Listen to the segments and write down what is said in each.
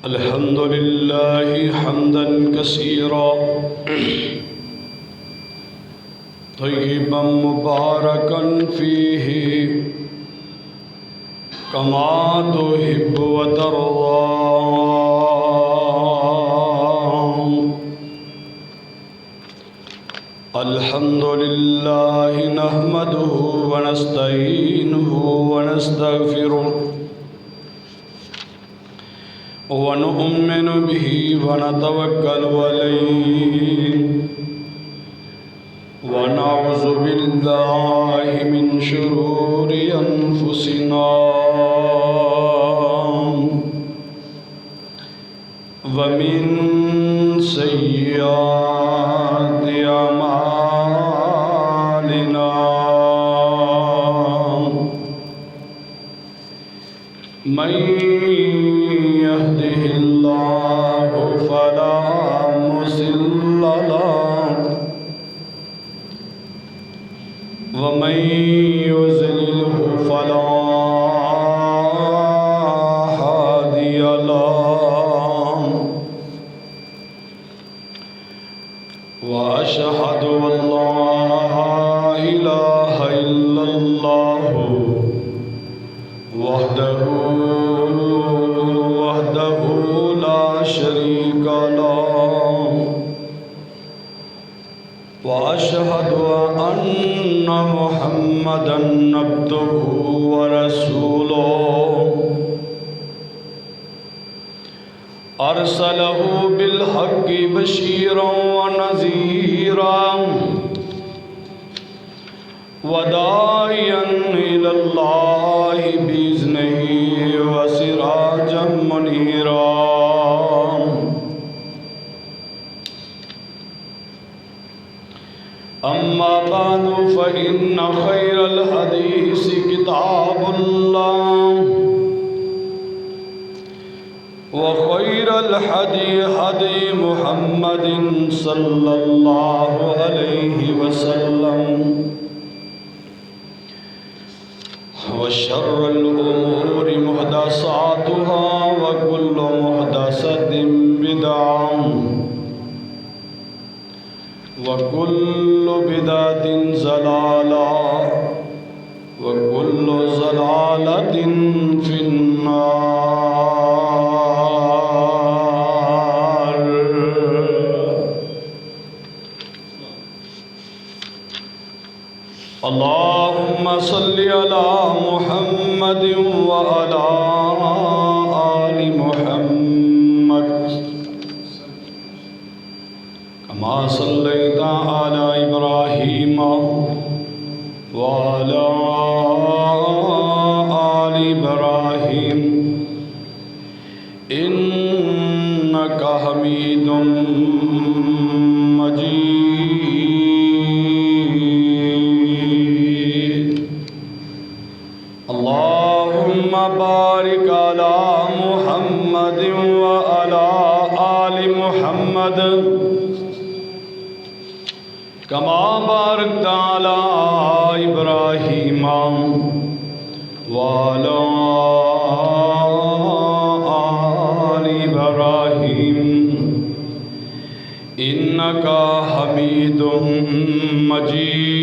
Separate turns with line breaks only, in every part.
الحمد لله حمدا كثيرا طيبا مباركا فيه كما تحب وترضى. الحمد لله نحمده ونستعينه ونستغفره ونؤمن به ونتوكل عليه ونعوذ بالله من شرور أنفسنا ومن سيئات أعمالنا من يهده الله فلا مضل له ومن يضلل فلا هادي له وأشهد أن لا إله إلا الله وحده لا شريك له وأشهد أن محمدا عبده ورسوله أرسله بالحق بشيرا ونذيرا وداعيا إلى الله بإذنه وسراجا منيرا. أما بعد فإن خير الحديث كتاب الله وخير الهدي هدي محمد صلى الله عليه وسلم وشر الأمور محدثاتها وكل محدثة بدعة وكل بدعة ضلالة وكل ضلالة في النار. اللهم صل على محمد وعلى آل محمد كما صليت على إبراهيم وعلى آل إبراهيم إنك حميد مجيد. اللهم بارك على محمد وعلى آل محمد كما باركت على إبراهيم وعلى آل إبراهيم إنك حميد مجيد.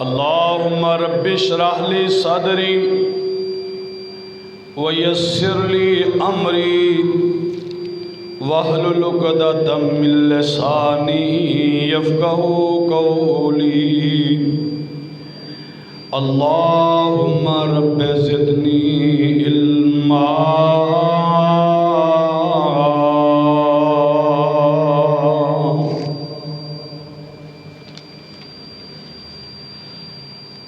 اللهم رب اشرح لي صدري ويسر لي أمري واحلل عقدة من لساني يفقهوا قولي. اللهم رب زدني علما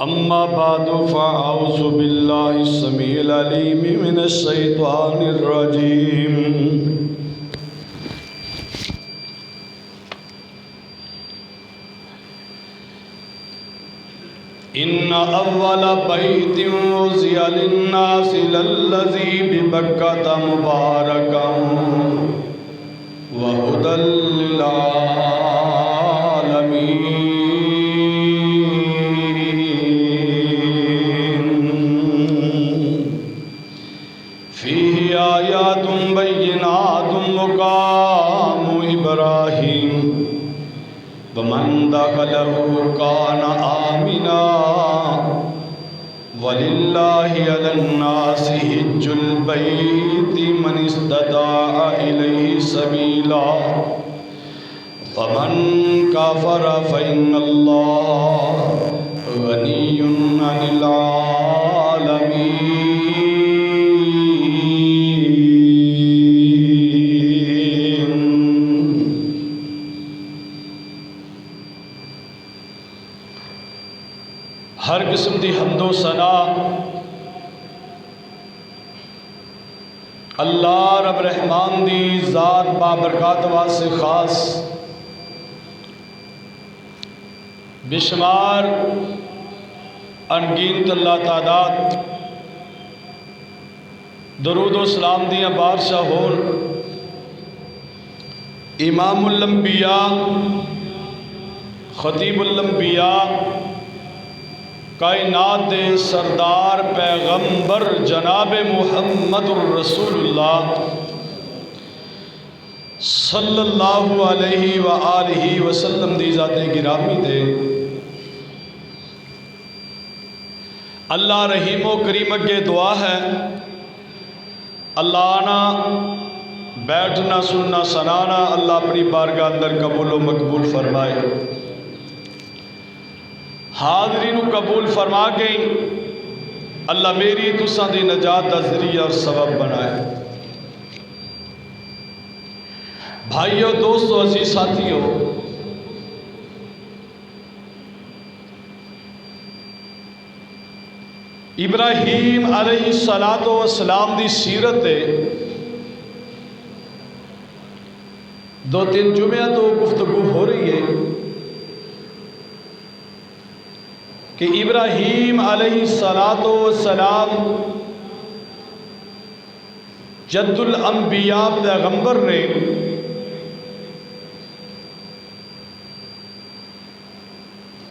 أما بعد فأعوذ بالله السميع العليم من الشيطان الرجيم. إن أول بيت وضع للناس للذي ببكة مباركا وهدى للعالمين. كان آمنا وللہ علی الناس حج البیت من استطاع الیہ سبیلا فمن کفر فإن اللہ غنی عن العالمین۔ ہر قسم دی حمد و ثنا اللہ رب رحمان دی ذات بابرکات واسطے خاص بشمار انگینت اللہ تعداد درود و سلام دیاں بارشاہ ہون امام الانبیاء خطیب الانبیاء کائنات دے سردار پیغمبر جناب محمد الرسول اللہ صلی اللہ علیہ وآلہ وسلم دی ذات گرامی دے اللہ رحیم و کریم اگے دعا ہے اللہ آنا بیٹھنا سننا سنانا اللہ اپنی بارگاہ اندر قبول و مقبول فرمائے، حاضرین قبول فرما کے اللہ میری تساں دی نجات دا ذریعہ اور سبب بنائے۔ بھائیو دوستو عزیز ساتھیو، ابراہیم علیہ السلام دی سیرت دے دو تین جمعہ تو گفتگو ہو رہی ہے کہ ابراہیم علیہ السلام جد الانبیاء پیغمبر نے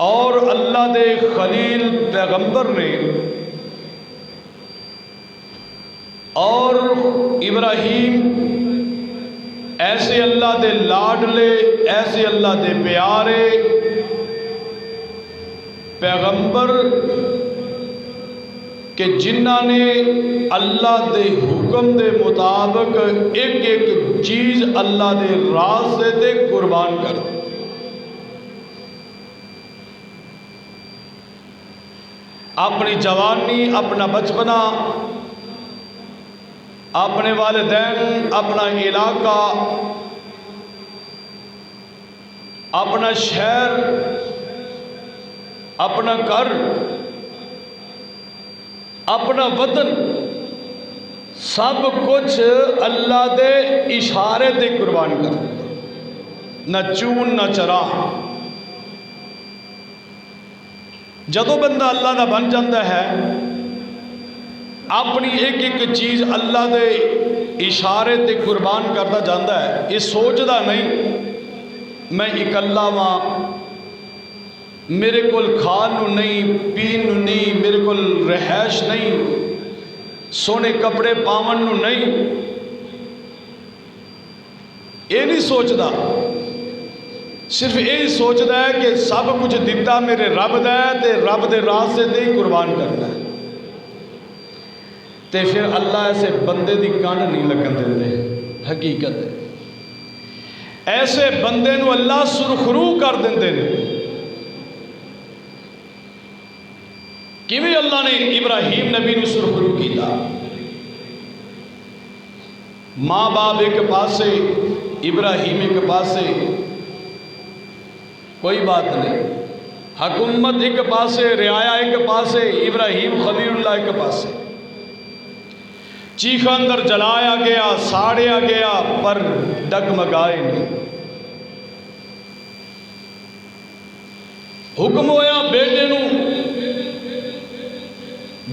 اور اللہ دے خلیل پیغمبر نے اور ابراہیم ایسے اللہ دے لاڈلے ایسے اللہ دے پیارے پیغمبر کہ جنہاں نے اللہ دے حکم دے مطابق ایک ایک چیز اللہ دے راستے تے قربان کر دی۔ اپنی جوانی، اپنا بچپنا، اپنے والدین، اپنا علاقہ، اپنا شہر، اپنا گھر، اپنا وطن، سب کچھ اللہ دے اشارے دے قربان کر دیا، نہ چون نہ چرا۔ جدو بندہ اللہ دا بن جاتا ہے اپنی ایک ایک چیز اللہ دے اشارے تے قربان کرتا جاتا ہے، یہ سوچدا نہیں میں اکلا ہاں، میرے کول کھان نو نہیں، پین نو نہیں، میرے کول رہائش نہیں، سونے کپڑے پاون نو نہیں، یہ نہیں سوچدا، صرف یہی سوچدا ہے کہ سب کچھ دیتا میرے رب دا ہے تے رب دے راستے تے ہی قربان کرنا ہے۔ تے پھر اللہ ایسے بندے دی کانڈ نہیں لگن دیندے، حقیقت ہے ایسے بندے نو اللہ سرخرو کر دیندے نے۔ کیویں اللہ نے ابراہیم نبی نو سرخرو کیتا؟ ماں باپ ایک پاسے، ابراہیم ایک پاسے، کوئی بات نہیں، حکومت ایک پاسے، رعایا ایک پاسے، ابراہیم خلیل اللہ ایک پاسے، چیخ اندر جلایا گیا، ساڑیا گیا، پر ڈگمگائے نہیں۔ حکم ہویا بیٹے نو،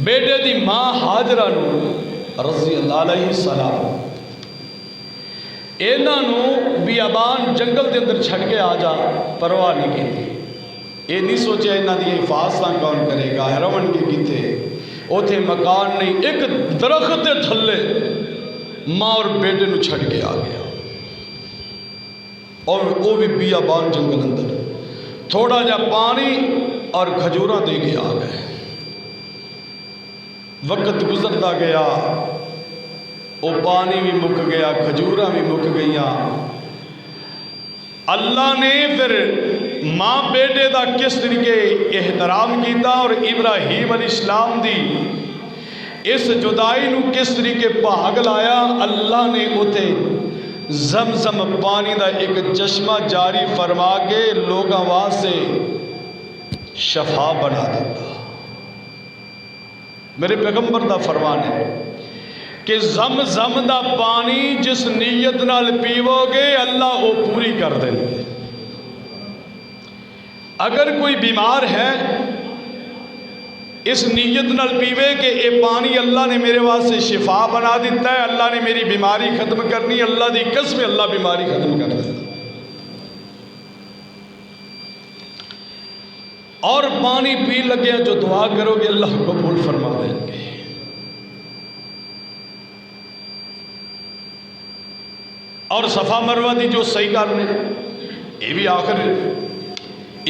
بیٹے دی ماں ہاجرہ نو رضی اللہ علیہ السلام اینا نو بیابان جنگل دے اندر چھڑ کے آ جا، پرواہ نہیں کی تھی، یہ نہیں سوچے اینا دی حفاظتاں کون کرے گا، ہیروان کے کیتے اوتھے مکان نہیں، ایک درخت دے تھلے ماں اور بیٹے نو چھڑ کے آ گیا، اور وہ بھی بیابان جنگل اندر تھوڑا جا پانی اور کھجوراں دے کے آ گئے. وقت گزرتا گیا، وہ پانی بھی مک گیا، کھجوراں بھی مک گئیاں. اللہ نے پھر ماں بیٹے دا کس طریقے احترام کیتا اور ابراہیم علیہ السلام دی اس جدائی نو کس طریقے بھاگ لایا. اللہ نے اتے زمزم پانی دا ایک چشمہ جاری فرما کے لوگاں واسطے شفا بنا دیتا. میرے پیغمبر دا فرمان ہے کہ زمزم دا پانی جس نیت نال پیو گے اللہ وہ پوری کر دیں گے. اگر کوئی بیمار ہے اس نیت نال پیوے کہ اے پانی اللہ نے میرے واسطے شفا بنا دیتا ہے، اللہ نے میری بیماری ختم کرنی، اللہ دی قسم اللہ بیماری ختم کر دیتا. اور پانی پی لگے جو دعا کرو گے اللہ قبول فرما دیں گے. اور صفا مروہ دی جو صحیح کرنے یہ بھی آخر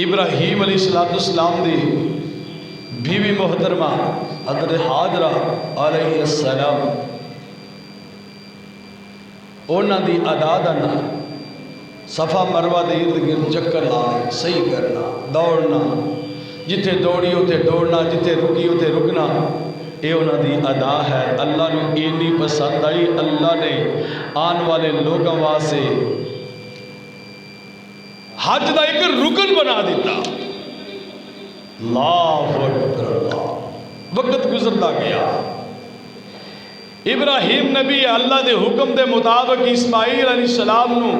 ابراہیم علیہ السلام دی بیوی محترمہ حضرت حاجرہ علیہ السلام اونا دی ادا دنا صفا مروہ دے ارد گرد چکر لانے صحیح کرنا دوڑنا، جتھے دوڑی ہوتے دوڑنا، جتھے رکی ہوتے رکنا، یہ انہوں دی ادا ہے. اللہ نے اینی پسند آئی، اللہ نے آن والے لوگوں واسطے حج دا ایک رکن بنا دیتا. اللہ اکبر اللہ. وقت گزرتا گیا، ابراہیم نبی اللہ دے حکم دے مطابق اسماعیل علیہ السلام نو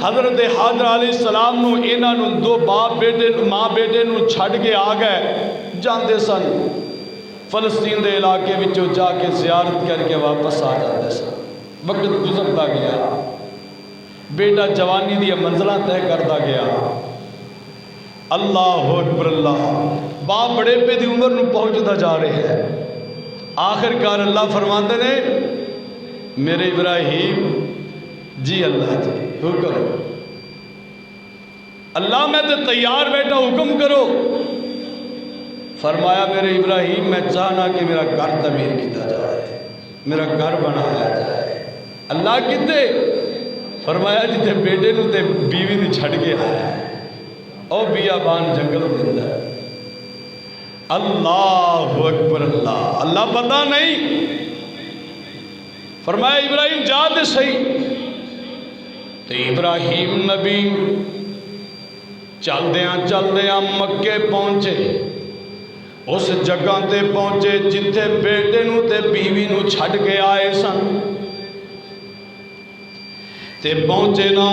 حضرت حاجر علیہ السلام نو اینا نو دو باپ بیٹے ماں بیٹے نو چھڑ کے آ گئے. جاندے سن فلسطین دے علاقے وچوں جا کے زیارت کر کے واپس آ جاندے سن. وقت گزرتا گیا، بیٹا جوانی دی منزلہ طے کرتا گیا. اللہ اکبر اللہ. باپ بڑے پہ دی عمر نو پہنچتا جا رہے ہیں. آخر کار اللہ فرماندے نے میرے ابراہیم جی اللہ جی حکم. اللہ میں تے تیار بیٹا حکم کرو. فرمایا میرے ابراہیم میں چاہنا کہ میرا گھر تعمیر کیتا جائے، میرا گھر بنایا جائے. اللہ کتے؟ فرمایا جتے بیٹے نو تے بیوی نے چھڑ کے آیا ہے او بیابان جنگل دن ہے. اللہ اکبر اللہ. اللہ پتہ نہیں. فرمایا ابراہیم جا دے صحیح. تو ابراہیم نبی چل دیاں مکے پہنچے. اس جگہ تے پہنچے جتھے بیٹے نو تے بیوی نو چھڑ کے آئے سن. تے پہنچے نا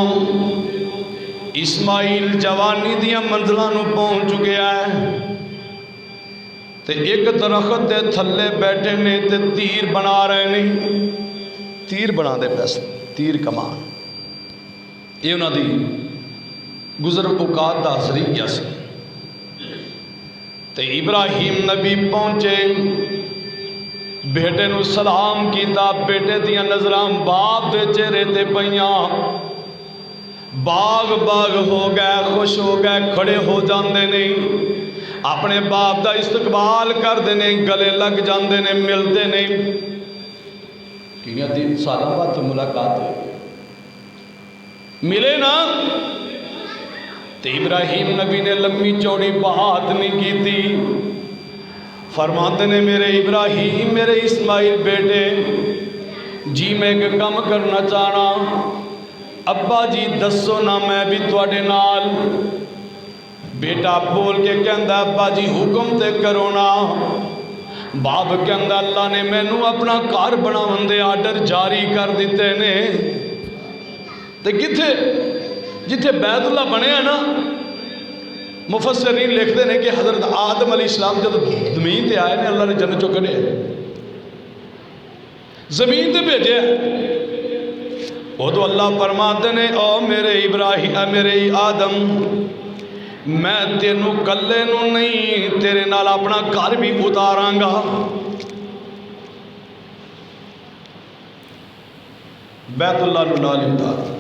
اسماعیل جوانی دیاں منزلہ نو پہنچ گیا ہے. تے ایک درخت دے تھلے بیٹھے نے تے تیر بنا رہے نہیں. تیر بنا دے پیسے، تیر کمان. یہ انہوں دی گزر اوقات دا ذریعہ سی. تے ابراہیم نبی پہنچے، بیٹے نو سلام کیتا. بیٹے دیاں نظراں باپ دے چہرے تے پیاں. باغ باغ ہو گئے، خوش ہو گئے، کھڑے ہو جاندے نہیں، اپنے باپ دا استقبال کردے نہیں، گلے لگ جاندے نہیں، ملتے نہیں. کیونکہ 3 سالہ بعد تو ملاقات ہوئی، ملے نا. تو ابراہیم نبی نے لمبی چوڑی بات نہیں کی تھی. فرماتے نے میرے ابراہیم میرے اسماعیل بیٹے جی میں ایک کام کرنا چاہنا. ابا جی دسو نا میں بھی تواڈے نال. بیٹا بول کے کہندا ابا جی حکم تے کرو نا. باپ کہندا اللہ نے مینوں اپنا گھر بناون دے آرڈر جاری کر دیتے نے. تے کتھے جتھے بیت اللہ بنیا نا، مفسرین لکھتے ہیں کہ حضرت آدم علیہ السلام جب زمین تے آئے نے اللہ نے جنت چوں کڈھے زمین تے بھیجے. وہ تو اللہ فرماتے نے او میرے ابراہیم میرے آدم میں تینوں کلے نو نہیں تیرے نال اپنا گھر بھی اتاراں گا. بیت اللہ نو نال اتار.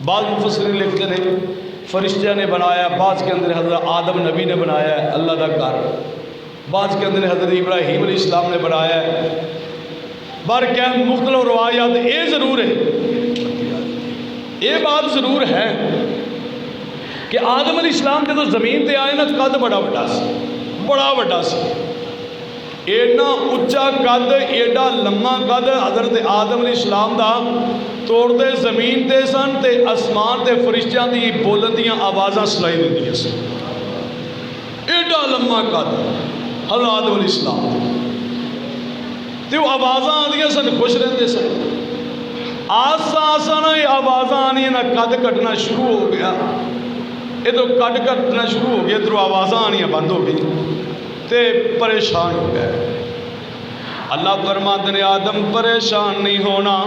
بعض مفسرین لکھتے ہیں فرشتیاں نے بنایا، بعض کے اندر حضرت آدم نبی نے بنایا ہے اللہ کا گھر، بعض کے اندر حضرت ابراہیم علیہ السلام نے بنایا ہے۔ برکہ مختلف روایات یہ ضرور ہے، یہ بات ضرور ہے کہ آدم علیہ السلام جب زمین تے آئے نا قد بڑا بڑا سی، بڑا بڑا سی، ایڈا اچا قد، ایڈا لمبا قد حضرت آدم علیہ السلام دا، توڑتے زمین تے سن تے آسمان تے فرشتیاں دی بولندیاں آوازاں سنائی دیندیاں سن، ایڈا لمبا قد حضرت آدم علیہ السلام تے وہ آوازاں آدیاں سن، خوش رہتے سن۔ آسا آسا نا یہ آوازاں آنی نا قد کٹنا شروع ہو گیا، ادھر قد کٹنا شروع ہو گیا، ادھر آوازاں آنیاں بند ہو گئی تے پریشان ہو گئے۔ اللہ فرماتے ہیں آدم پریشان نہیں ہونا۔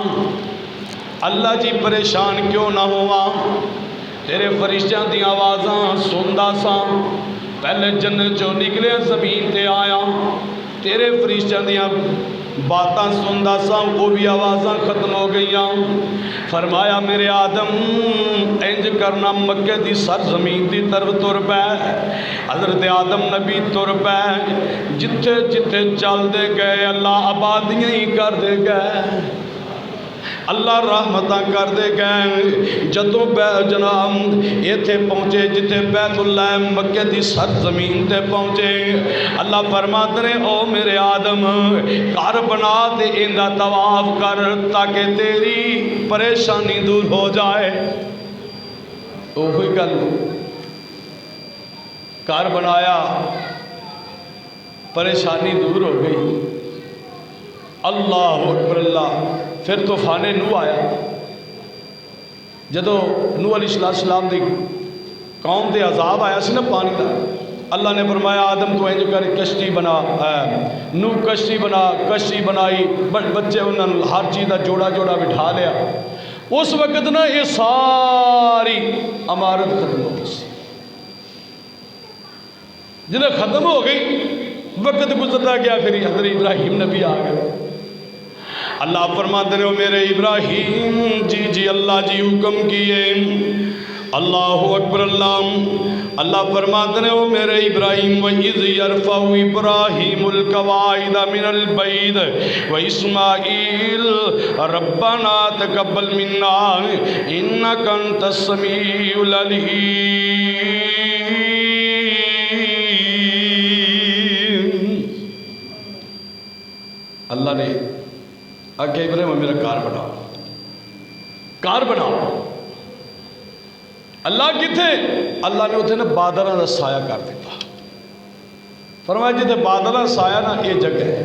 اللہ جی پریشان کیوں نہ ہوا، تیرے فرشتیاں دی آوازاں سندا سا، پہلے جنت جو نکلے زمین تے آیا، تیرے فرشتیاں دیاں باتاں سندا سا، وہ بھی آوازاں ختم ہو گئیاں۔ فرمایا میرے آدم انج کرنا، مکے دی سرزمین دی طرف تر پے۔ حضرت آدم نبی تر پے، جتھے جتھے چل دے گئے اللہ آبادیاں ہی کر دے گئے، اللہ رحمتاں کر دے گئے۔ جدوں جناب ایتھے پہنچے جتھے بیت اللہ مکے دی سرزمین تے پہنچے، اللہ فرماتے ہیں او میرے آدم گھر بنا تے ایندا طواف کر تاکہ تیری پریشانی دور ہو جائے۔ وہی گل، گھر بنایا، پریشانی دور ہو گئی۔ اللہ اکبر اللہ۔ پھر طوفان نوح آیا، جدو نوح علیہ السلام دی قوم دے عذاب آیا سی نا پانی دا، اللہ نے فرمایا آدم تو انج کر کشتی بنا، نوح کشتی بنا، کشتی بنائی، بچے انہوں نے ہر چیز دا جوڑا جوڑا بٹھا لیا۔ اس وقت نا یہ ساری عمارت ختم ہو گئی سی، جنہیں ختم ہو گئی، وقت گزرتا گیا، پھر حضرت ابراہیم نبی آ گئے۔ اللہ فرماتے ہیں میرے ابراہیم جی جی اللہ جی حکم کیے، اللہ اکبر اللہ۔ اللہ فرماتے ہیں میرے ابراہیم وَإِذْ يَرْفَعُ إِبْرَاهِيمُ الْقَوَاعِدَ مِنَ الْبَيْتِ وَإِسْمَاعِيلُ رَبَّنَا تَقَبَّلْ مِنَّا إِنَّكَ أَنْتَ السَّمِيعُ الْعَلِيمُ۔ اللہ نے آگے ابراہیم میرا کار بناؤ، کار بناؤ۔ اللہ کتھے؟ اللہ نے اتنے نا بادلاں دا سایہ کر دیتا۔ فرمایا جتنے بادلاں دا سایہ نا یہ جگہ ہے،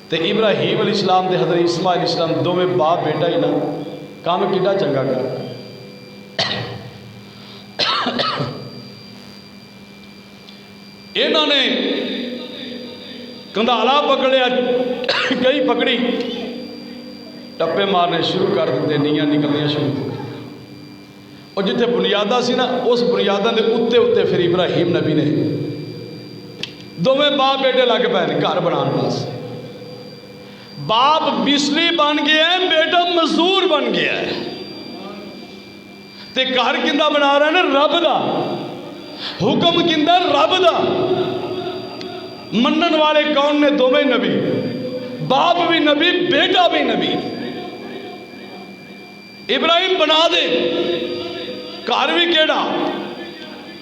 تے ابراہیم علیہ السلام دے حضرت اسماعیل علیہ السلام دو میں باپ بیٹا ہی نا کام کیڑا چنگا کر۔ انہوں نے کندھالا پکڑیا، کئی پکڑی، ٹپے مارنے شروع کر دیتے، نیاں نکلنیاں شروع ہو گئی۔ اور جتنے بنیادہ سی نا اس بنیادہ دے اتے اتے پھر ابراہیم نبی نے دو میں باپ بیٹے لگ پے گھر بنان واسطے۔ باپ بسلی بن گیا ہے، بیٹا مزدور بن گیا ہے، تے گھر کندہ بنا رہا ہے نا رب دا، حکم کندہ رب دا۔ منن والے کون نے؟ دو میں نبی، باپ بھی نبی، بیٹا بھی نبی۔ ابراہیم بنا دے گھر بھی کیڑا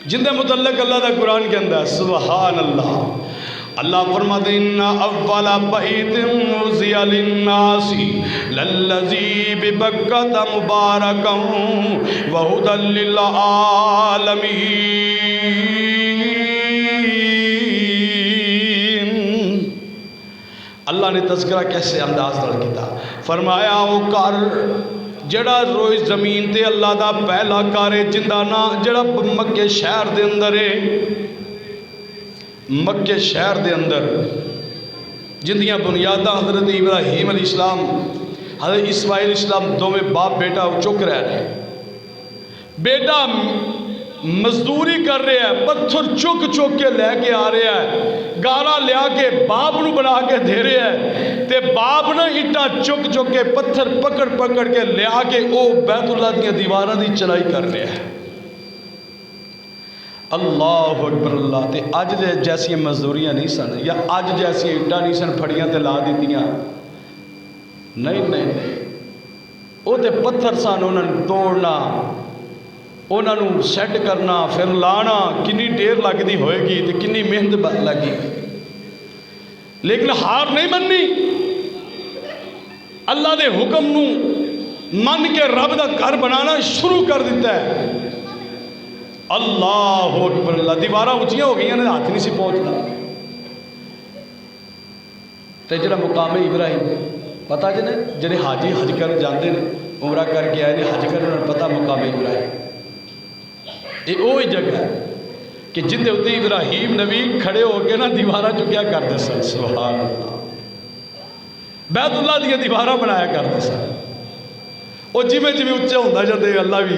جن دے متعلق اللہ دا قرآن کے اندر سبحان اللہ۔ اللہ فرماتے ہیں اِنَّ أَوَّلَ بَيْتٍ وُضِعَ لِلنَّاسِ لَلَّذِي بِبَكَّةَ مُبَارَكًا وَهُدًى لِلْعَالَمِينَ۔ اللہ نے تذکرہ کیسے انداز نال کیتا، فرمایا وہ کر جڑا روئی زمین تے اللہ دا پہلا کارے جندہ نا، جڑا مکے شہر دے اندر ہے، مکے شہر دے اندر جندیاں بنیادہ حضرت ابراہیم علیہ السلام حضرت اسماعیل علیہ السلام دو میں باپ بیٹا چک رہے ہیں۔ بیٹا مزدوری کر رہے ہیں، پتھر چک چک کے لے کے آ رہے ہیں، گارا لیا کے باپ نو بنا کے دے رہے ہیں، تے باپ نا اٹا چک چک کے پتھر پکڑ پکڑ کے لیا کے او بیت اللہ دیا دیواراں دی چنائی کر رہے ہیں۔ اللہ اکبر اللہ تے اج دے جیسی مزدوریاں نہیں سن یا اج جیسی اٹا نہیں سن پھڑیاں تے لا دیتیاں نہیں نہیں نہیں وہ تے پتھر سن انہوں نے توڑنا انہوں نے سیٹ کرنا پھر لانا کنی دیر لگتی ہوئے گی تے کنی محنت لگی لیکن ہار نہیں مننی اللہ دے حکم نو من کے رب دا گھر بنانا شروع کر دیتا ہے اللہ اکبر اللہ دیوارہ اونچیاں ہو گئی ہیں ہاتھ نہیں سی پہنچتا تے جڑا مقام ابراہیم پتہ جڑے حاجی حج کر جاندے نے عمرہ کر کے آئے نے حج کرنے انہوں پتہ مقام ابراہیم یہ وہی جگہ ہے کہ جن دے اتنے ابراہیم نبی کھڑے ہو کے نا دیوارہ چکیا کرتے سن سبحان اللہ بیت اللہ دیا دیوارہ بنایا کرتے سن وہ جی میں اچھا ہوتا جاتے اللہ بھی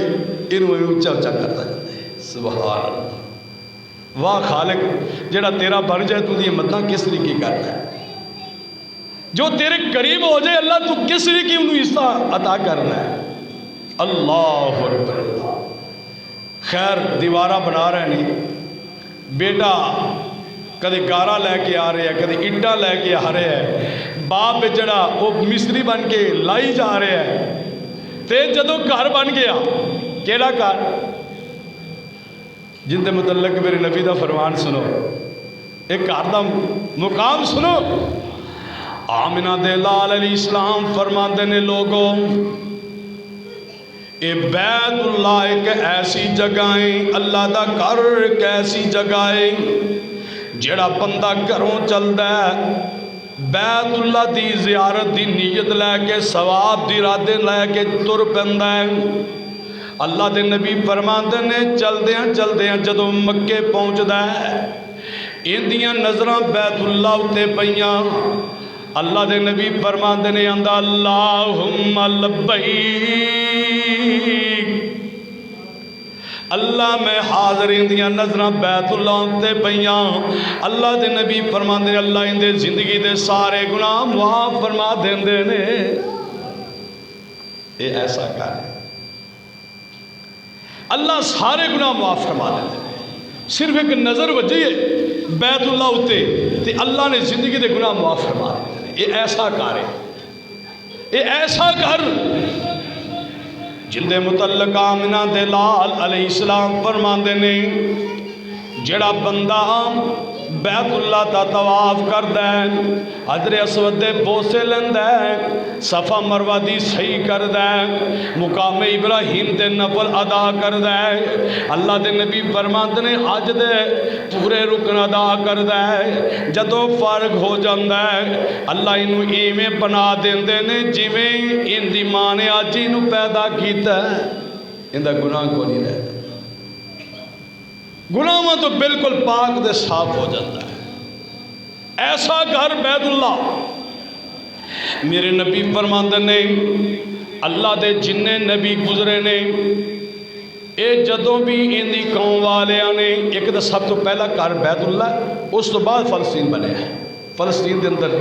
انہوں اچھا اچھا کرتا جاتے سبحان اللہ واہ خالق جڑا تیرا بن جائے تو دی مدد کس طریقے کرنا ہے جو تیرے قریب ہو جائے اللہ تو کس طریقے انہوں حصہ عطا کرنا ہے اللہ اکبر اللہ خیر دیوارہ بنا رہے نہیں بیٹا کدے گارا لے کے آ رہے ہیں کدے اٹا لے کے آ رہے ہیں باپ جڑا وہ مستری بن کے لائی جا رہے ہیں تے جدو گھر بن گیا کیڑا گھر جن دے متعلق میرے نبی دا فرمان سنو ایک گھر دا مقام سنو آمنہ دے لال علیہ السلام فرماندے نے لوگوں اے بیت اللہ ایک ایسی جگہیں اللہ دا گھر ایک ایسی جگہیں جڑا بندہ گھروں چلدا ہے بیت اللہ دی زیارت دی نیت لے کے ثواب دی ارادے لے کے تر پیندا ہے اللہ دے نبی فرماندے نے چلدیاں جدوں مکے پہنچدا ہے اندیاں نظراں بیت اللہ اتے پیاں اللہ دے نبی فرماندے نے آندا اللہم لبیک اللہ میں حاضر اندیاں نظراں بیت اللہ تے پیاں اللہ دے نبی فرماندے نے اللہ اندے زندگی دے سارے گناہ معاف فرما دیندے نے یہ ایسا کر ہے اللہ سارے گناہ معاف فرما دیندے نے صرف ایک نظر وجی ہے بیت اللہ اتے تے اللہ نے زندگی دے گناہ معاف فرما دیندے نے یہ ایسا کر ہے یہ ایسا کر جن دے متعلق آمنہ دے لال علیہ السلام فرماندے نے جڑا بندہ بیت اللہ تا طواف کردہ ہے حجر اسود دے بوسے لیندہ ہے صفا مروہ دی صحیح کردہ ہے مقام ابراہیم دے نفل ادا کردہ ہے اللہ دے نبی فرماندے نے حج دے پورے رکن ادا کردہ ہے جدو فارغ ہو جاندہ ہے اللہ انہوں ایمیں بنا دیندے نے جویں ان دی ماں نے آج انہوں پیدا کیتا ہے ان دا گناہ کو نہیں رہتا گناہ تو بالکل پاک دے صاف ہو جاتا ہے ایسا گھر بیت اللہ میرے نبی فرماندے نے اللہ دے جننے نبی گزرے نے اے جدوں بھی ان دی قوم والے آنے ایک دا سب تو پہلا گھر بیت اللہ اس تو بعد فلسطین بنے ہیں فلسطین دے اندر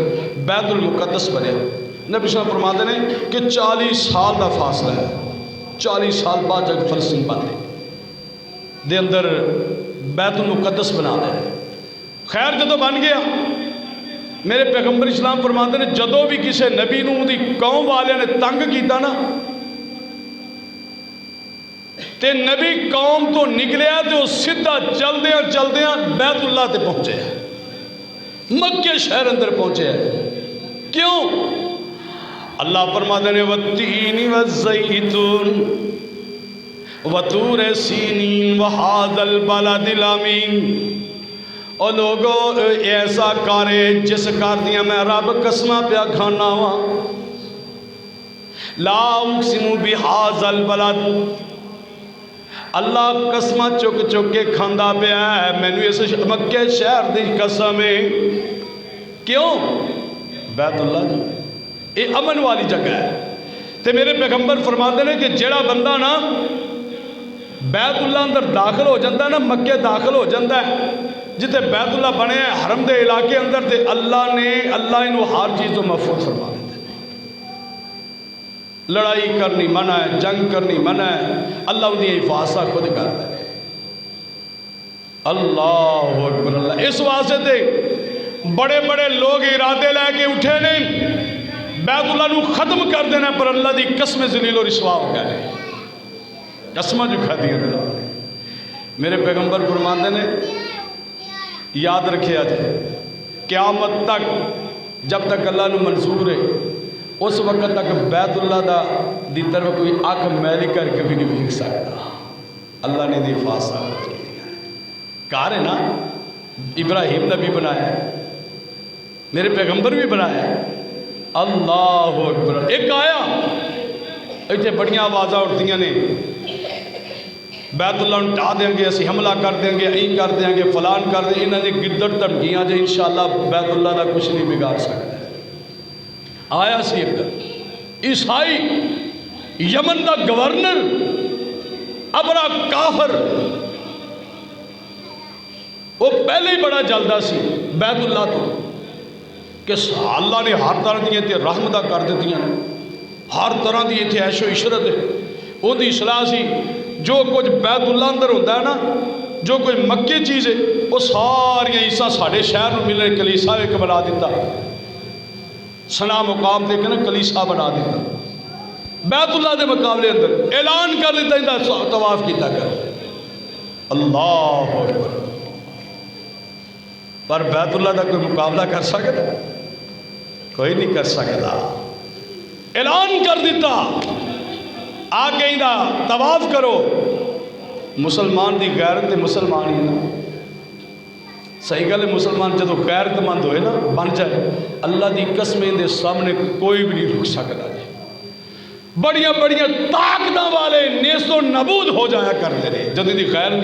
بیت المقدس بنے نبی صلی اللہ علیہ وسلم فرماندے نے کہ 40 سال دا فاصلہ ہے 40 سال بعد جب فلسطین بنے دے اندر بیت المقدس بنا دے خیر جدو بن گیا میرے پیغمبر اسلام فرماتے ہیں جدو بھی کسے نبی نو دی قوم والے نے تنگ کیتا نا تے نبی قوم تو نکلیا تے وہ سدھا چلدیاں بیت اللہ تے پہنچے مکہ شہر اندر پہنچے کیوں اللہ فرماتے ہیں والتین والزیتون وطور سینین وحاد البلد الامین او لوگو ایسا کارے جس کار دیا میں رب قسمہ پیا کھانا ہوا لا اقسم بحاذ البلد اللہ قسمہ چک کے کھاندہ پیا ہے میں نے اس مکہ شہر دی قسم ہے کیوں بیت اللہ جی یہ امن والی جگہ ہے تے میرے پیغمبر فرماتے ہیں کہ جڑا بندہ نا بیت اللہ اندر داخل ہو جاندہ ہے نا مکہ داخل ہو جاندہ ہے جتے بیت اللہ بنے ہیں حرم دے علاقے اندر تے اللہ انہوں ہر چیز تو محفوظ فرما دیتے لڑائی کرنی منع ہے جنگ کرنی منع ہے اللہ انہیں حفاظت خود کرتا ہے اللہ اکبر اللہ. اس واسطے تے بڑے بڑے لوگ ارادے لے کے اٹھے نے بیت اللہ نو ختم کر دینا، پر اللہ دی قسم ذلیل و رسوا ہو گئے. قسمہ جو کھا دیا اللہ نے. میرے پیغمبر فرماتے نے یاد رکھے آج قیامت تک جب تک اللہ نو منظور ہے اس وقت تک بیت اللہ دا دی طرف کوئی آنکھ میلی کر کے بھی نہیں دیکھ سکتا. اللہ نے دی حفاظت کی کار ہے نا. ابراہیم نبی بنایا ہے، میرے پیغمبر بھی بنایا ہے. اللہ اکبر. ایک آیا اتنے بڑیاں آوازاں اٹھتیاں نے بیت اللہ ٹا دیں گے، اسی حملہ کر دیں گے، این کر دیں گے، فلان کر دیں گے. انہوں نے گدڑ دھمکیاں جو انشاءاللہ بیت اللہ کا کچھ نہیں بگاڑ سکتا. آیا سی ایک عیسائی یمن دا گورنر ابرا کافر، وہ پہلے ہی بڑا جلدا سی بیت اللہ تو کہ اللہ نے ہر طرح دی تے رحمتہ کر دیتی ہیں، ہر طرح دی تے عیش و عشرت ہے. وہ دی اصلاح سی جو کچھ بیت اللہ اندر ہوتا ہے نا، جو کوئی مکی چیز ہے وہ ساری عیسیٰ ساڑھے شہر میں ملے. کلیسا ایک بنا دیتا، سنا مقام دے کے نا کلیسا بنا دیتا بیت اللہ دے مقابلے اندر. اعلان کر دیتا ہے طواف کیتا کر. اللہ اکبر. پر بیت اللہ دا کوئی مقابلہ کر سکتا؟ کوئی نہیں کر سکتا. اعلان کر دیتا آگے ہی دا طواف کرو. مسلمان دی غیرت مسلمان ہی نا. صحیح گل ہے. مسلمان جدو غیرت مند ہوئے نا بن جائے اللہ دی قسمیں دے سامنے کوئی بھی نہیں رک سکتا. بڑیاں بڑیاں طاقتاں والے نیست و نبود ہو جایا کرتے رہے جدو دی غیرت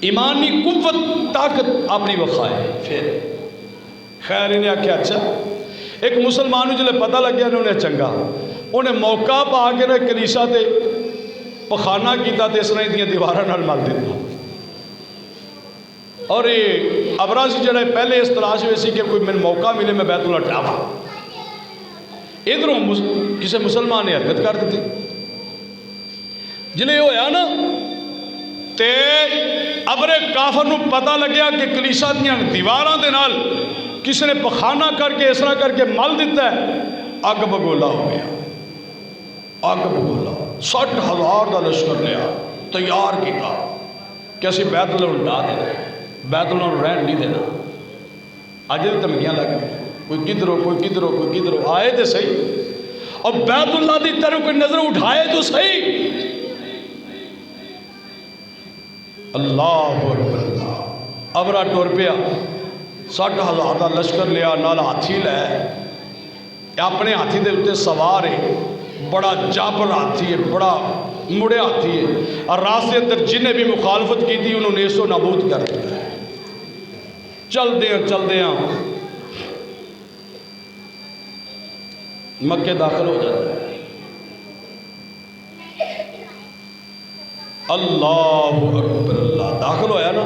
ایمانی قوت طاقت اپنی وکھائے. پھر خیر انہیں آکھیا اچھا ایک مسلمان جلے پتہ لگ گیا انہوں نے چنگا انہیں موقع پا کے نا کلیسا تے پخانہ کیتا تے اس طرح دیاں دیواراں نال مل دیتا. اور یہ ابرا سی جڑے پہلے اس تلاش ہوئے سی کہ کوئی میں موقع ملے میں بیت اللہ ٹاواں. ادھروں کسی مسلمان نے حرکت کر دیتی. جلے ہویا نا تے ابرے کافر نو پتہ لگیا کہ کلیسا دیاں دیواراں دے نال کسی نے پخانہ کر کے اس طرح کر کے مل دیتا ہے. اگ بگولا ہو گیا. اگ بگولا 60,000 دا لشکر لیا تیار کیتا کہ اسی بیت اللہ اٹھا دینا، بیت اللہ رہن نہیں دینا. اج بھی دھمکیاں لگ گئی کوئی کدھر ہو کوئی کدھر ہو کوئی کدھر ہو. آئے تو صحیح اور بیت اللہ دی طرف کوئی نظر اٹھائے تو صحیح. اللہ اکبر. اللہ ابرا ٹور پیا 60,000 کا لشکر لیا نال ہاتھی لے اپنے ہاتھی دے اتنے سوار ہے. بڑا جابر ہاتھی ہے، بڑا مڑے ہاتھی ہے. اور راستے اندر جنہیں بھی مخالفت کی تھی انہوں نے نیست و نابود کر دیا. چل دیں مکے داخل ہو جاتا ہے. اللہ اکبر. اللہ داخل ہویا نا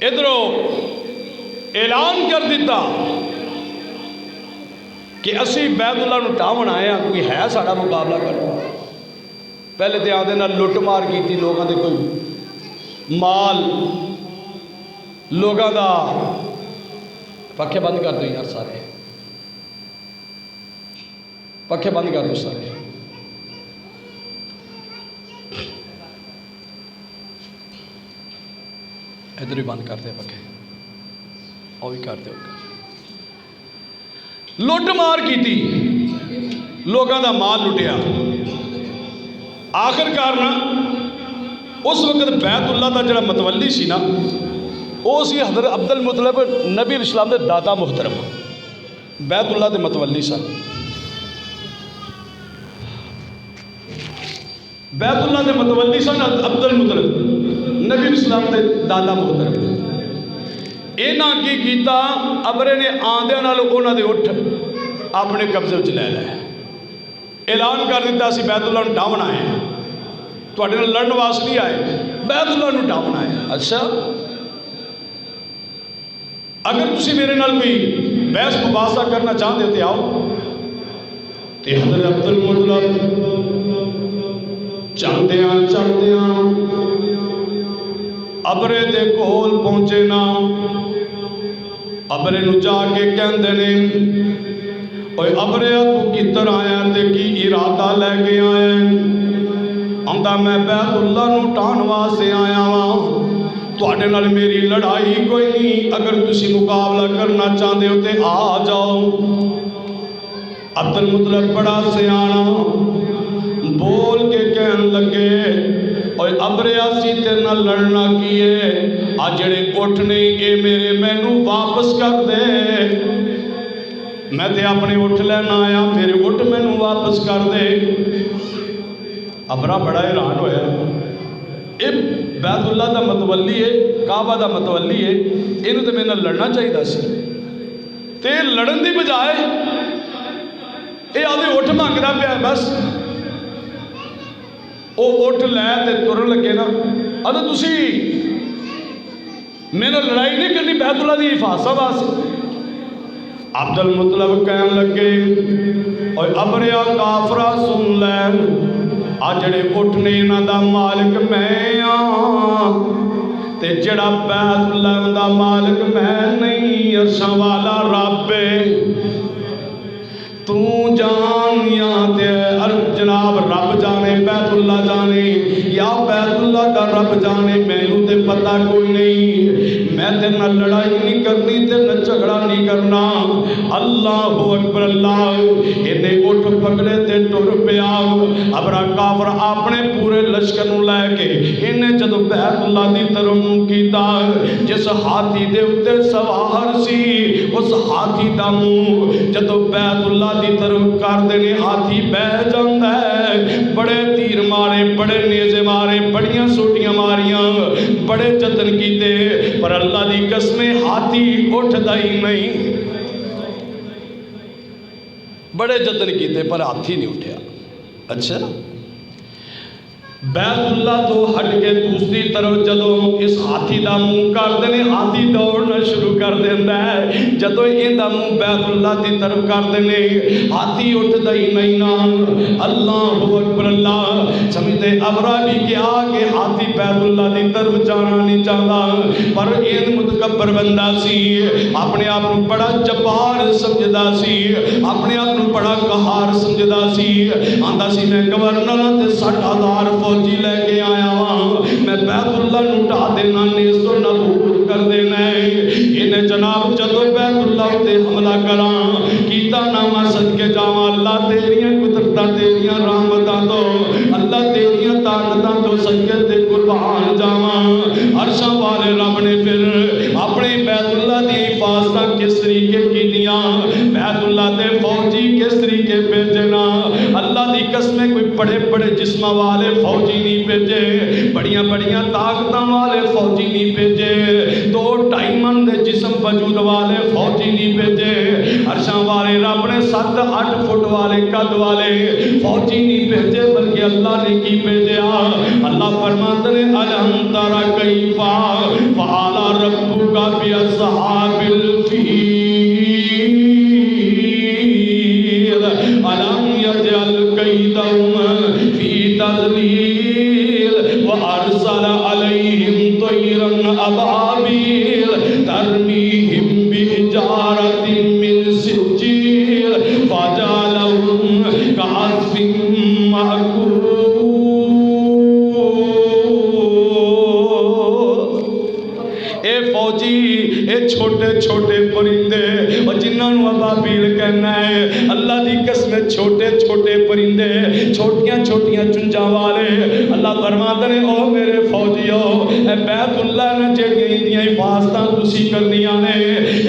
ادھروں اعلان کر دیتا کہ اسی بیت اللہ نو ٹاون آئے ہیں، کوئی ہے ساڑا مقابلہ کرنا. پہلے تو آدھے نہ لٹ مار کی تھی لوگوں دے کوئی مال لوگوں دا. پکھے بند کر دو یار سارے، پکھے بند کر دو سارے. ادھر ہی بند کرتے پکھے اور بھی کرتے ہو. لٹ مار کی تھی لوگوں دا مال لٹیا. آخر کار نا اس وقت بیت اللہ دا جڑا متولی سی نا وہ سی حضرت عبد المطلب نبی اسلام دے دادا محترم بیت اللہ دے متولی سن. بیت اللہ دے متولی سن عبد المطلب نبی اسلام دے دادا محترم. اینا کی کیتا ابرے نے آندھے نال اونا دے اٹھ اپنے قبضے وچ لے لیا. اعلان کر دیتا اسی بیت اللہ نو ٹاون آئے ہیں، تواڈے نال لڑن واسطے نہیں آئے، بیت اللہ نو ٹاون آئے ہیں. اچھا اگر تسی میرے نال کوئی بحث مباحثہ کرنا چاہتے ہو تے آؤ. تے حضرت عبد المطلب چلدیاں ابرے دے کول پہنچے نا ابرے نو جا کے کہندے نے اوے ابریا تو کدھر آیا تے کی ارادہ لے کے آیا آندا میں بیت اللہ نو ٹان واسطے آیا ہاں تواڈے نال میری لڑائی کوئی نہیں اگر تسی مقابلہ کرنا چاہندے ہو تے آ جاؤ عبد المطلب بڑا سیانا بول کے کہن لگے اوے ابریا سی تیرے نال لڑنا کیے آ جڑے اٹھ نہیں اے میرے مینوں واپس کر دے میں تے اپنے اٹھ لینا آیا میرے اٹھ مینوں واپس کر دے ابرا بڑا حیران ہویا اے بیت اللہ دا متولی ہے کعبہ دا متولی ہے اینوں تے میرے نال لڑنا چاہیے سی تے لڑن دی بجائے اے آدھے اٹھ مانگدا پیا بس او اٹھ لے تے ترن لگے نا آدھے تسی میرے لڑائی نہیں کرنی بیت اللہ دی حفاظت واسطے عبد المطلب کہن لگے اور ابریا کافرہ سن لین آجڑے اٹھنے نہ دا مالک میں آن تے جڑا بیت اللہ دا مالک میں نہیں عرشاں والا رب تو جان یا تے جناب رب جانے بیت اللہ جانے یا بیت اللہ دا رب جانے مینوں تے پتہ کوئی نہیں میں تے نہ لڑائی نہیں کرنی تے نہ جھگڑا نہیں کرنا اللہ اکبر اللہ انہیں اٹھ پکڑے تے ٹر پیا ابرا کافر اپنے پورے لشکر نو لے کے انہیں جدو بیت اللہ دی طرف کیتا جس ہاتھی دے اتے سوار سی اس ہاتھی دا منہ جدو بیت اللہ دی طرف کر دینے ہاتھی بہ جاندا ہے بڑے تیر مارے بڑے نیزے مارے بڑیاں سوٹیاں ماریاں بڑے جتن کیتے پر اللہ دی قسمیں ہاتھی اٹھدا ہی نہیں بڑے جتن کیتے پر ہاتھی نہیں اٹھیا اچھا بیت اللہ تو ہٹ کے دوسری طرف جدو اس ہاتھی دا منہ کر دینے ہاتھی دوڑنا شروع کر دیندہ ہے جدو ان دا منہ بیت اللہ دی طرف کر دینے ہاتھی اٹھ دائی نہیں نام اللہ اکبر اللہ سمجھتے ابرا بھی کیا کہ ہاتھی بیت اللہ دی طرف جانا نہیں چاہتا پر این متکبر بندہ سی اپنے آپ بڑا جبار سمجھدا سی اپنے آپ بڑا قہار سمجھدا سی آندہ سی میں گورنر تے 60,000 فوجی لے کے آیا ہاں میں بیت اللہ نٹا دینا نیست و نبود کر دینا انہیں جناب جدو بیت اللہ تے حملہ کران کیتا نامہ صدقے جاواں اللہ تیریاں قدرتاں تیریاں رحمتاں تو اللہ تیریاں طاقتاں تو صدقے تے قربان جاواں عرشاں والے رب نے پھر اپنے بیت اللہ دی حفاظتاں کس طریقے کی دیاں بیت اللہ دے فوجی کس طریقے بھیجنا اللہ دی قسمیں کوئی بڑے بڑے جسمہ والے فوجی نہیں بھیجے بڑیاں بڑیاں طاقتاں والے فوجی نہیں بھیجے 2-2.5 من دے جسم وجود والے فوجی نہیں بھیجے عرشاں والے رب نے 7-8 فٹ والے قد والے فوجی نہیں بھیجے بلکہ اللہ نے کی بھیجے اللہ فرماتے ہیں الم تر کیف فعل ربک باصحاب الفیل الم یجعل کیدہم فی تضلیل وارسل علیہم طیرا ابابیل ترمیہم بحجارۃ من سجیل فجعلہم کعصف مأکول اے فوجی اے چھوٹے چھوٹے پرندے اور جنہاں نو ابابیل کہنا ہے اللہ دی قسم چھوٹے چھوٹے پرندے چھوٹیاں چھوٹیاں چنجاں والے اللہ فرماتے ہیں او میرے فوجیو اے بیت اللہ نے جڑیاں اندیاں حفاظتاں تسی کرنیاں نے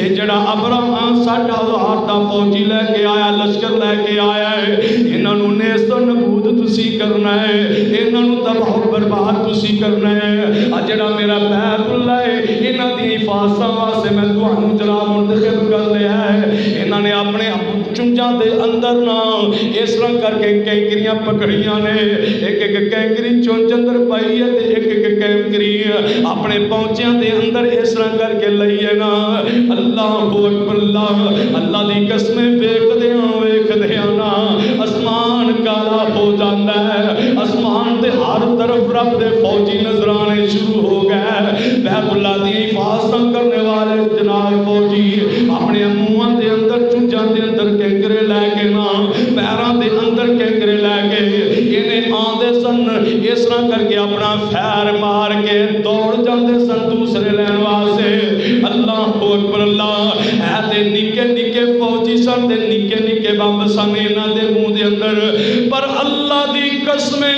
اے جڑا ابراہیم 60,000 دا فوجی لے کے آیا لشکر لے کے آیا ہے انہاں نو نیست و نبود تسی کرنا ہے انہاں نو تباہ و برباد تسی کرنا ہے جڑا میرا بیت اللہ ہے انہاں دی حفاظتاں واسطے میں تانوں جناب منتخب کر لیا ہے انہاں نے اپنے چنجاں دے اندر نہ اس طرح کر کے کینکریاں پکڑیاں نے ایک ایک کینکری چونچ اندر پائی ہے ایک ایک کینکری اپنے پہنچیاں دے اندر اس طرح کر کے لئیے نا اللہ اکبر اللہ دی قسمیں ویکھ دیاں نا اسمان کالا ہو جاندا ہے اسمان دے ہر طرف رب دے فوجی نظر آنے شروع ہو گئے بیت اللہ دی حفاظت کرنے والے جناب فوجی اپنے منہ دے اندر چونجاں دے اندر کینکرے لے کے نا پیراں دے اندر کینکرے لے کے انہیں آندے سن اس طرح کر کے اپنا پھیر مار کے دوڑ جاندے سن دوسرے لین واسطے اللہ اکبر اللہ اے تے نکے نکے فوجی سن تے نکے نکے بمب سن انہاں دے منہ دے اندر پر اللہ دی قسمیں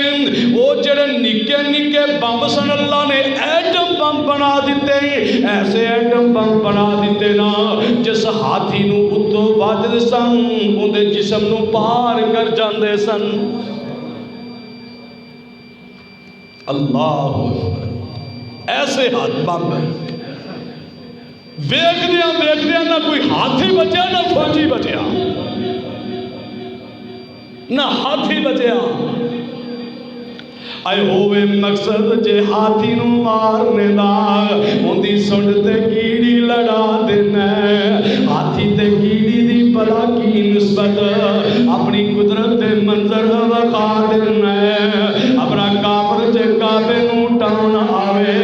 وہ جڑے نکے نکے بمب سن اللہ نے ایٹم بم بنا دیتے ایسے ایٹم بم بنا دیتے نا جس ہاتھی نو اتو وجد سن اندے جسم نو پار کر جاندے سن اللہ ایسے ہاتھ بم ویکھ دیا نہ کوئی ہاتھی بچیا نہ فوجی بچیا نہ ہاتھی بچیا آئے ہوئے مقصد جے ہاتھی نو مارنے دا اندی سنڈ تے کیڑی لڑا دینا ہاتھی تے کیڑی دی بلا کی نسبت اپنی قدرت تے منظر وقا دینا اپنا کافر جے کعبے نو ٹان آوے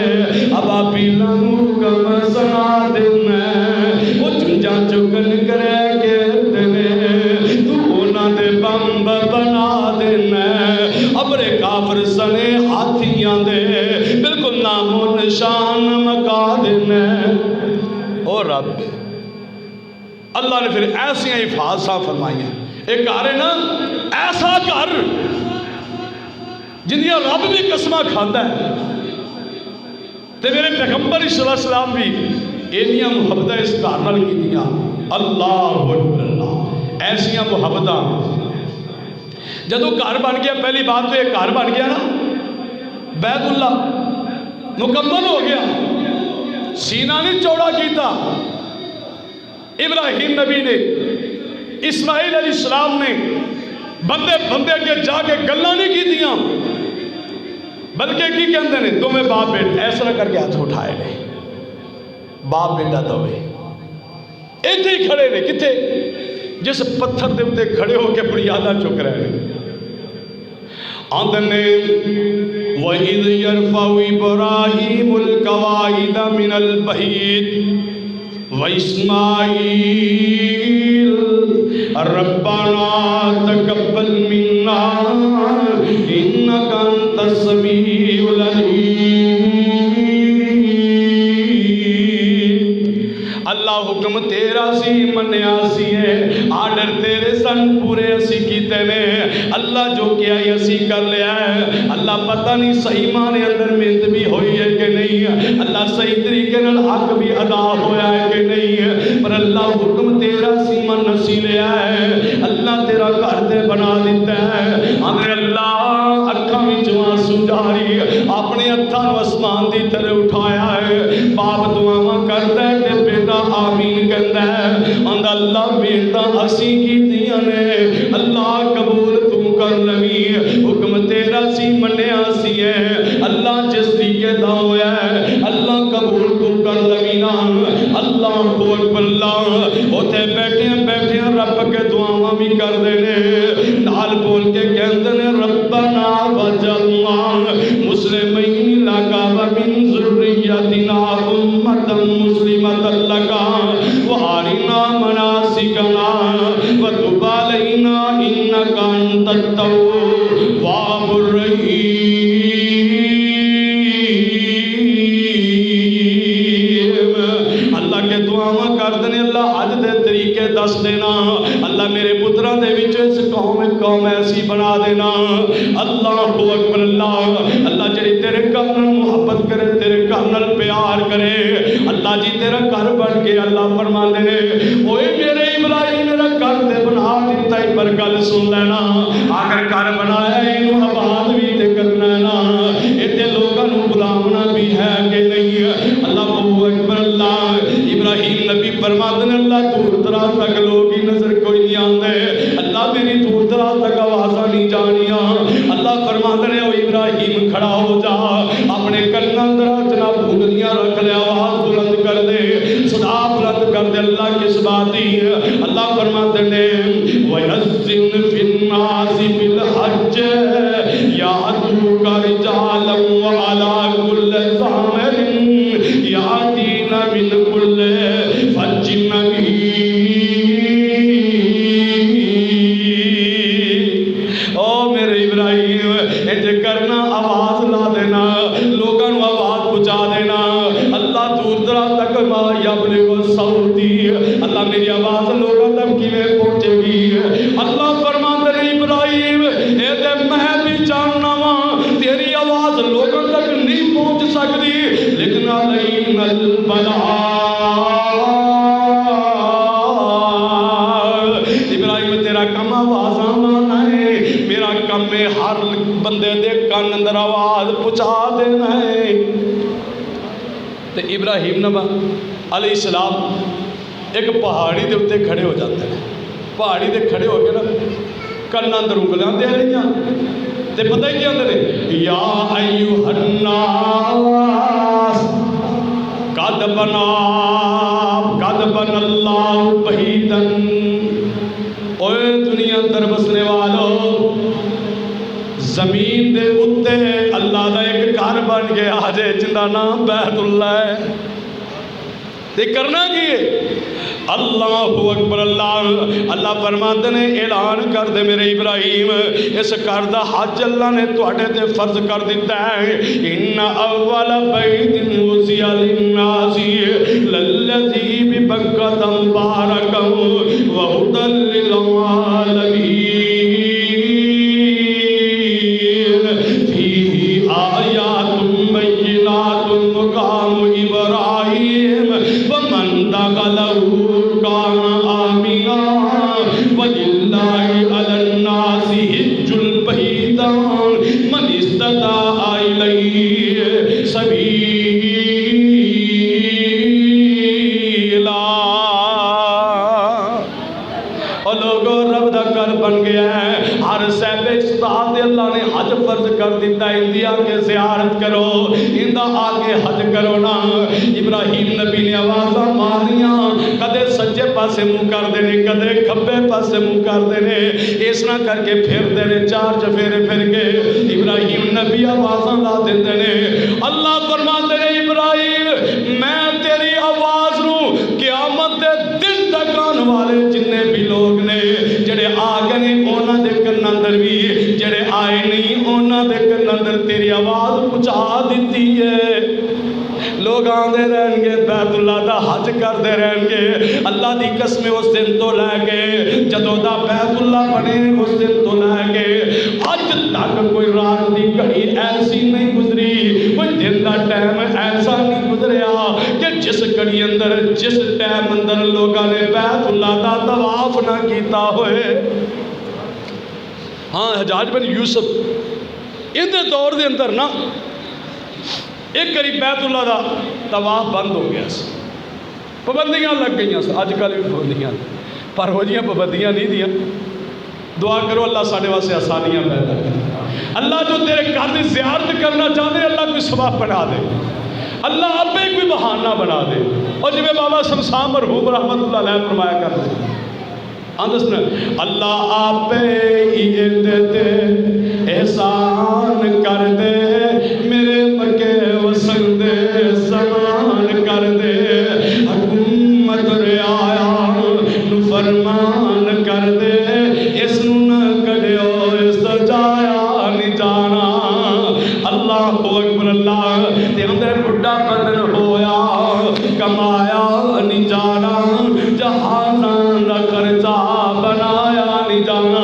ابا پیلا نو کم سنا دینا وہ چنجا چکن کرے کے دینے تو اونا دے بمب بنا دینا ابرے کافر سنے ہاتھیاں دے بالکل نام و نشان مکا دینے او رب اللہ نے پھر ایسی حفاظت فرمائی ہیں ایک گھر ہے نا ایسا گھر جنہاں رب بھی قسمہ کھاندہ ہے تے میرے پیغمبر صلی اللہ علیہ وسلم بھی اینیاں محبتہ اس گھر نال کی دیا اللہ اکبر اللہ ایسیاں محبتہ جدو گھر بن گیا پہلی بات تو ایک گھر بن گیا نا بیت اللہ مکمل ہو گیا سینہ نہیں چوڑا کیتا ابراہیم نبی نے اسماعیل علیہ السلام نے بندے کے جا کے گلہ نہیں کی دیاں بلکہ کی کہندے نے تمہیں باپ بیٹا ایسا کر کے ہاتھ اٹھائے گئے باپ بیٹا دوے ایتھے ہی کھڑے نے کتھے جس پتھر دے اتے کھڑے ہو کے بنیادہ چک رہے ہیں آندنے وَإِذْ يَرْفَعُ إِبْرَاهِيمُ الْقَوَاعِدَ مِنَ الْبَيْتِ وَإِسْمَاعِيلُ رَبَّنَا تَقَبَّلْ مِنَّا إِنَّكَ أَنْتَ السَّمِيعُ الْعَلِيمُ اللہ حکم تیرا سی منیا سی ہے آرڈر تیرے سن پورے اسی کیتے نے اللہ جو کیا یہ اسی کر لیا ہے اللہ پتہ نہیں صحیح معنی اندر محنت بھی ہوئی ہے کہ نہیں اللہ صحیح طریقے نال حق بھی ادا ہویا ہے کہ نہیں پر اللہ حکم تیرا سی من نسی لیا ہے اللہ تیرا گھر دے بنا دیتا ہے ہمیں اللہ اکھاں وچ آنسو جاری اپنے ہتھاں نوں آسمان دی طرح اٹھایا ہے باپ دعاواں کردا ہے تے بیٹا آمین کہندا ہے اند اللہ بیٹا اسی کیتیاں نے اللہ قبول تو کر لوی حکم تیرا سی منیا سی ہے اللہ جس طریقے دا ہویا ہے اللہ قبول تو کر لوی نا اللہ اکبر اللہ اوتھے بیٹھے رب کے دعاواں بھی کر دینے نال بول کے کہندے نے ربنا وجعلنا مسلمین لک ومن ذریتنا امۃ مسلمۃ لک وارنا مناسکنا وتب علینا انک انت التواب الرحیم اللہ کے دعاواں کر دینے اللہ حج دے طریقے دس دینا اللہ میرے پتران دے وچ اس قوم ایسی بنا دینا اللہ اکبر اللہ اللہ جڑی تیرے گھر نال محبت کرے تیرے گھر نال پیار کرے اللہ جی تیرا گھر بن کے اللہ فرماندے نے اوئے میرے ابراہیم میرا گھر تے بنا دیتا ہے پر گل سن لینا اگر گھر بنایا اینو آباد بھی تے کرنا ہے نا ایتھے لوکاں نوں بلاونا بھی ہے کہ نہیں اللہ اکبر اللہ ابراہیم نبی فرماندے نے اللہ دور دراز تک لوگ ہی نظر کوئی نہیں آندے اللہ میری دور دراز تک آوازاں نہیں جانیاں اللہ فرماندے نے او ابراہیم کھڑا ہو جا اپنے کناں اندر جناب انگلیاں رکھ لے آواز بلند کر دے صدا بلند کر دے اللہ کس بات دی اللہ فرماندے نے وَيَذِّنْ فِي النَّاسِ بِالْحَجِّ يَأْتُوكَ رِجَالًا وَعَلَى كُلِّ ضَامِرٍ من کل فج نمیق۔ او میرے ابراہیم انج کرنا، آواز لا دینا، لوگوں کو آواز پہنچا دینا۔ اللہ دور دراز تک ما یبلغ صوتی، اللہ میری آواز لوگوں تک کیویں پہنچے گی؟ اللہ فرماتے ہیں ابراہیم اے تے میں بھی جاننا وا تیری آواز لوگوں تک نہیں پہنچ سکتی، لیکن علینا البلاغ۔ ابراہیم تیرا کم آواز مانا ہے، میرا کم ہے ہر بندے دے کان اندر آواز پہنچا دینا ہے۔ تے ابراہیم نبی علیہ السلام ایک پہاڑی دے اتے کھڑے ہو جاتے ہیں۔ پہاڑی دے کھڑے ہو کے نا کنا اندر انگلیاں دے رہی ہیں تے پتہ ہی کیا اندر ہے؟ یا ایوہ الناس قد بنا اللہ بہیدن، اوے دنیا اندر بسنے والوں، زمین دے اتے اللہ دا ایک گھر بن گیا آجے جن دا نام بیت اللہ ہے۔ تے کرنا کی ہے؟ اللہ اکبر۔ اللہ فرماتے نے اعلان کر دے میرے ابراہیم، اس گھر دا حج اللہ نے تواڈے تے فرض کر دیتا ہے۔ ان اول بیت وضع للناس للذی ببکۃ مبارکا وہدی للعالمین فیہ آیات بینات مقام ابراہیم ومن دخلہ کان آمنا وللہ علی الناس حج البیت من استطاع الیہ سبیلا۔ اور لوگوں رب دا گھر بن گیا ہے، ہر صاحب استطاعت اللہ نے حج فرض کر دیتا ہے۔ اندی آگے زیارت کرو، اندہ آگے حج کرو نا۔ ابراہیم نبی نے آوازاں ماریاں، کدے سجے پاسے منہ کر دینے، کدے کھبے پاسے منہ کر دینے، اس نہ کر کے پھر دینے، چار چفیرے پھر کے ابراہیم نبی آوازاں لا دینے۔ اللہ فرماتے ہیں ابراہیم میں تیری آواز نو قیامت دے دن تک آنے والے جننے بھی لوگ نے، جڑے آگے نے اونا دے کن اندر بھی، جڑے آئے نہیں اونا دے کن اندر تیری آواز پہنچا دیتی ہے۔ لوگ آندے رہیں گے، بیت اللہ دا حج کر دے رہیں گے۔ اللہ دی قسم اس دن تو لے کے جدوں دا بیت اللہ بنے اس دن تو لے کے آج تک کوئی رات دی گھڑی ایسی نہیں گزری، کوئی دن دا ٹائم ایسا نہیں گزریا کہ جس گھڑی اندر جس ٹائم اندر لوگاں نے بیت اللہ دا طواف نہ کیتا ہوئے۔ ہاں حجاج بن یوسف ان دے دور دے اندر نا ایک قریب بیت اللہ دا طواف بند ہو گیا سی، پابندیاں لگ گئی ہیں۔ آج کل بھی پابندیاں پر ہو جیاں پابندیاں نہیں دیا۔ دعا کرو اللہ ساڑھے واسے آسانیاں پیدا کرے۔ اللہ جو تیرے گھر دی زیارت کرنا چاہتے اللہ کوئی ثواب بنا دے، اللہ آپ پہ کوئی بہانہ بنا دے۔ اور جب بابا شمشاہ مرحوم رحمت اللہ علیہ فرمایا کرتے آندسنا اللہ آپ پہ ہی دیتے احسان کر دے، میرے مکے وسن دے زمان کر دے، حکومت رعایا نو فرمان کر دے، اس نو نہ کڑیو اس جایا نہیں جانا۔ اللہ اکبر۔ اللہ تے اندر بڑھا بدن ہویا کمایا نہیں جانا، جہازاں دا خرچہ بنایا نہیں جانا۔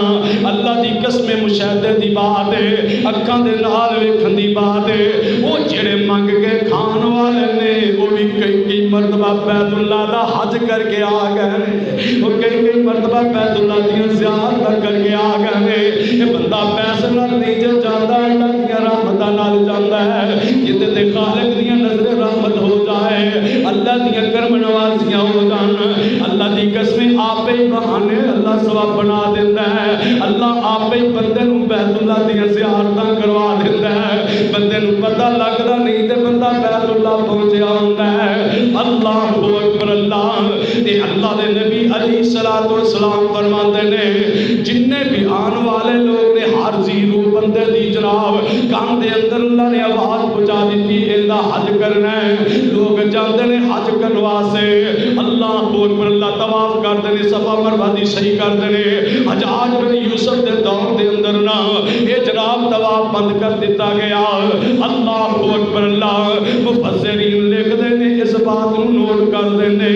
اللہ دی قسم مشاہدے دی بات ہے، اکھاں دے نال ویکھن دی بات ہے۔ وہ جڑے منگ کے کھان والے نے وہ بھی کئی مرتبہ بیت اللہ دا حج کر کے آ گئے، وہ کئی مرتبہ بیت اللہ دی زیارت کر کے آ گئے۔ یہ بندہ پیسے نال نہیں جاندا، اللہ دی رحمت نال جاندا ہے۔ جتے تے خالق دی نظر رحمت ہو جائے، اللہ دی کرم نوازیاں ہو جان، اللہ دی قسم آپ ہی بہانے اللہ ثواب بنا دیتا ہے۔ اللہ آپ ہی بندے نو بیت اللہ دی زیارتاں کروا دیتا ہے، بندے نو پتہ لگدا نہیں تے بندہ بیت اللہ پہنچیا ہوندا ہے۔ اللہ اکبر۔ اللہ تے اللہ دے نبی علیہ السلام فرماندے نے جننے بھی آن والے لوگ نے ہر زیرو بندے دی جناب میدان دے اندر اللہ نے آواز پہنچا دیتی ایندا حج کرنا ہے. لوگ جاندے نے حج کرن واسطے. اللہ اکبر. اللہ طواف کردے نے صفا مروہ دی صحیح کردے نے. حجاج بن یوسف دے دور دے اندر نا اے جناب طواف بند کر دیتا گیا. اللہ اکبر. اللہ مفسرین لکھدے نے اس بات نوں نوٹ کردے نے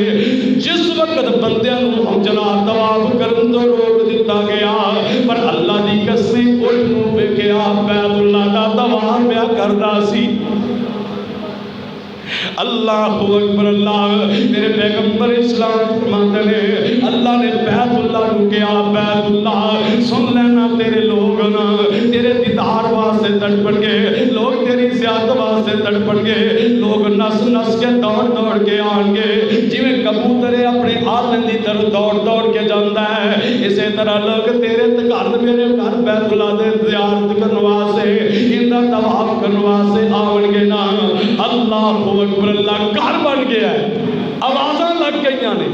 جس وقت بندیاں نوں ہم جناب طواف کرن تو روک دیتا گیا پر اللہ دی قسم اٹھ نوں ویکھیا بیت اللہ دا طواف پیا کردا سی. اللہ اکبر. اللہ میرے پیغمبر اسلام فرماتے نے اللہ نے بیت اللہ کو کیا بیت اللہ سن لینا تیرے لوگ نا تیرے دیدار واسطے تڑپن گے لوگ تیری زیارت واسطے تڑپن گے لوگ نس نس کے دوڑ دوڑ کے آن گے جویں کبوتر اپنے آلن دی طرف دوڑ دوڑ کے جاندا ہے اسی طرح لوگ تیرے گھر میرے گھر بیت اللہ دے زیارت کرن واسطے اندا طواف کرن واسطے آون گے نا. اللہ اکبر. اللہ گھر بن گیا ہے آوازاں لگ گئی نے.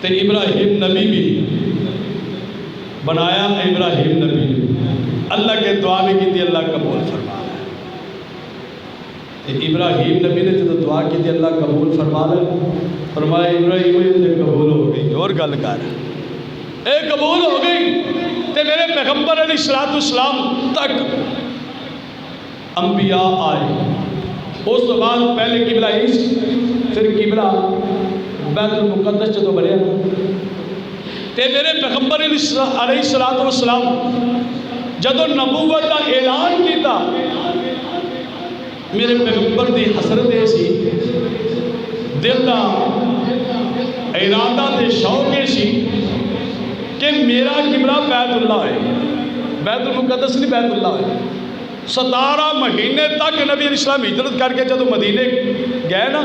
تے ابراہیم نبی بھی بنایا. ابراہیم نبی اللہ کے دعا بھی کی تھی اللہ قبول فرما لے. ابراہیم نبی نے جب دعا کی تھی اللہ قبول فرما لے فرمایا ابراہیم یہ قبول ہو گئی. اور گل کر اے قبول ہو گئی تے میرے پیغمبر علیہ السلام تک انبیاء آئے. اس تو بعد پہلے قبلہ ایسٹ پھر قبلہ بیت المقدس جدو بنیا تے میرے پیغمبر علیہ السلام جدو نبوت کا اعلان کیتا میرے پیغمبر دی حسرت سی دل دا ارادہ تے شوق سی کہ میرا قبلہ بیت اللہ ہے. بیت المقدس نہیں بیت اللہ ہے. 17 مہینے تک نبی علیہ السلام ہجرت کر کے جدو مدینے گئے نا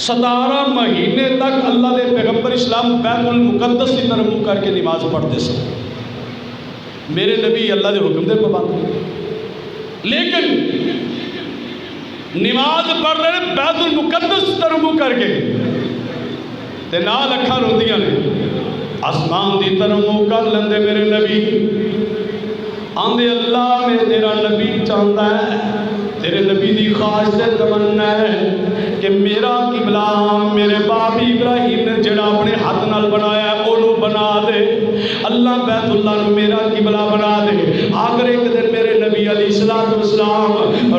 17 مہینے تک اللہ دے پیغمبر اسلام بیت المقدس کی طرف منہ کر کے نماز پڑھتے سن. میرے نبی اللہ دے حکم دے پابند لیکن نماز پڑھ رہے بیت المقدس کی طرف منہ کر کے تے نال اکھاں روندیاں نے آسمان دی طرف منہ کر لیندے میرے نبی آندے اللہ میں تیرا نبی چاہتا ہے تیرے نبی دی خواہش سے تمنا ہے کہ میرا قبلہ میرے باپ ابراہیم نے جڑا اپنے ہاتھ نال بنایا ہے انہوں بنا دے. اللہ بیت اللہ نے میرا قبلہ بنا دے. آخر ایک دن میرے نبی علیہ السلام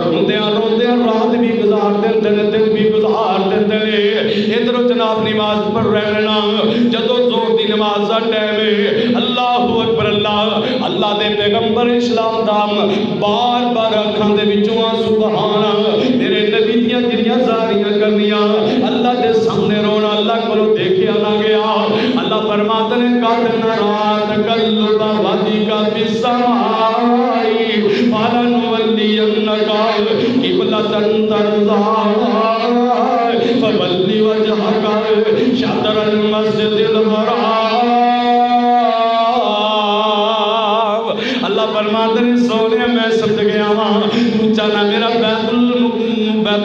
روندیاں روندیاں رات بھی گزار دیندے نے دن بھی گزار دیندے نے. ادھروں جناب نماز پڑھ رہے نا جدو زور دی نماز دا ٹائم ہے اللہ اکبر. اللہ دے پیغمبر اسلام دام بار بار اکھاں دے وچوں سبحان میرے نبی دیاں جڑیاں زاریاں کرنیاں اللہ دے سامنے رونا اللہ کولوں دیکھیا نہ گیا. اللہ فرماتے نے قد نرا تقلب وجهك في السماء فلنولينك قبلة ترضاها فول وجهك شطر المسجد الحرام. اللہ فرماتے ہیں سونے میں سمجھ گیا ہاں تو چاہنا میرا بیت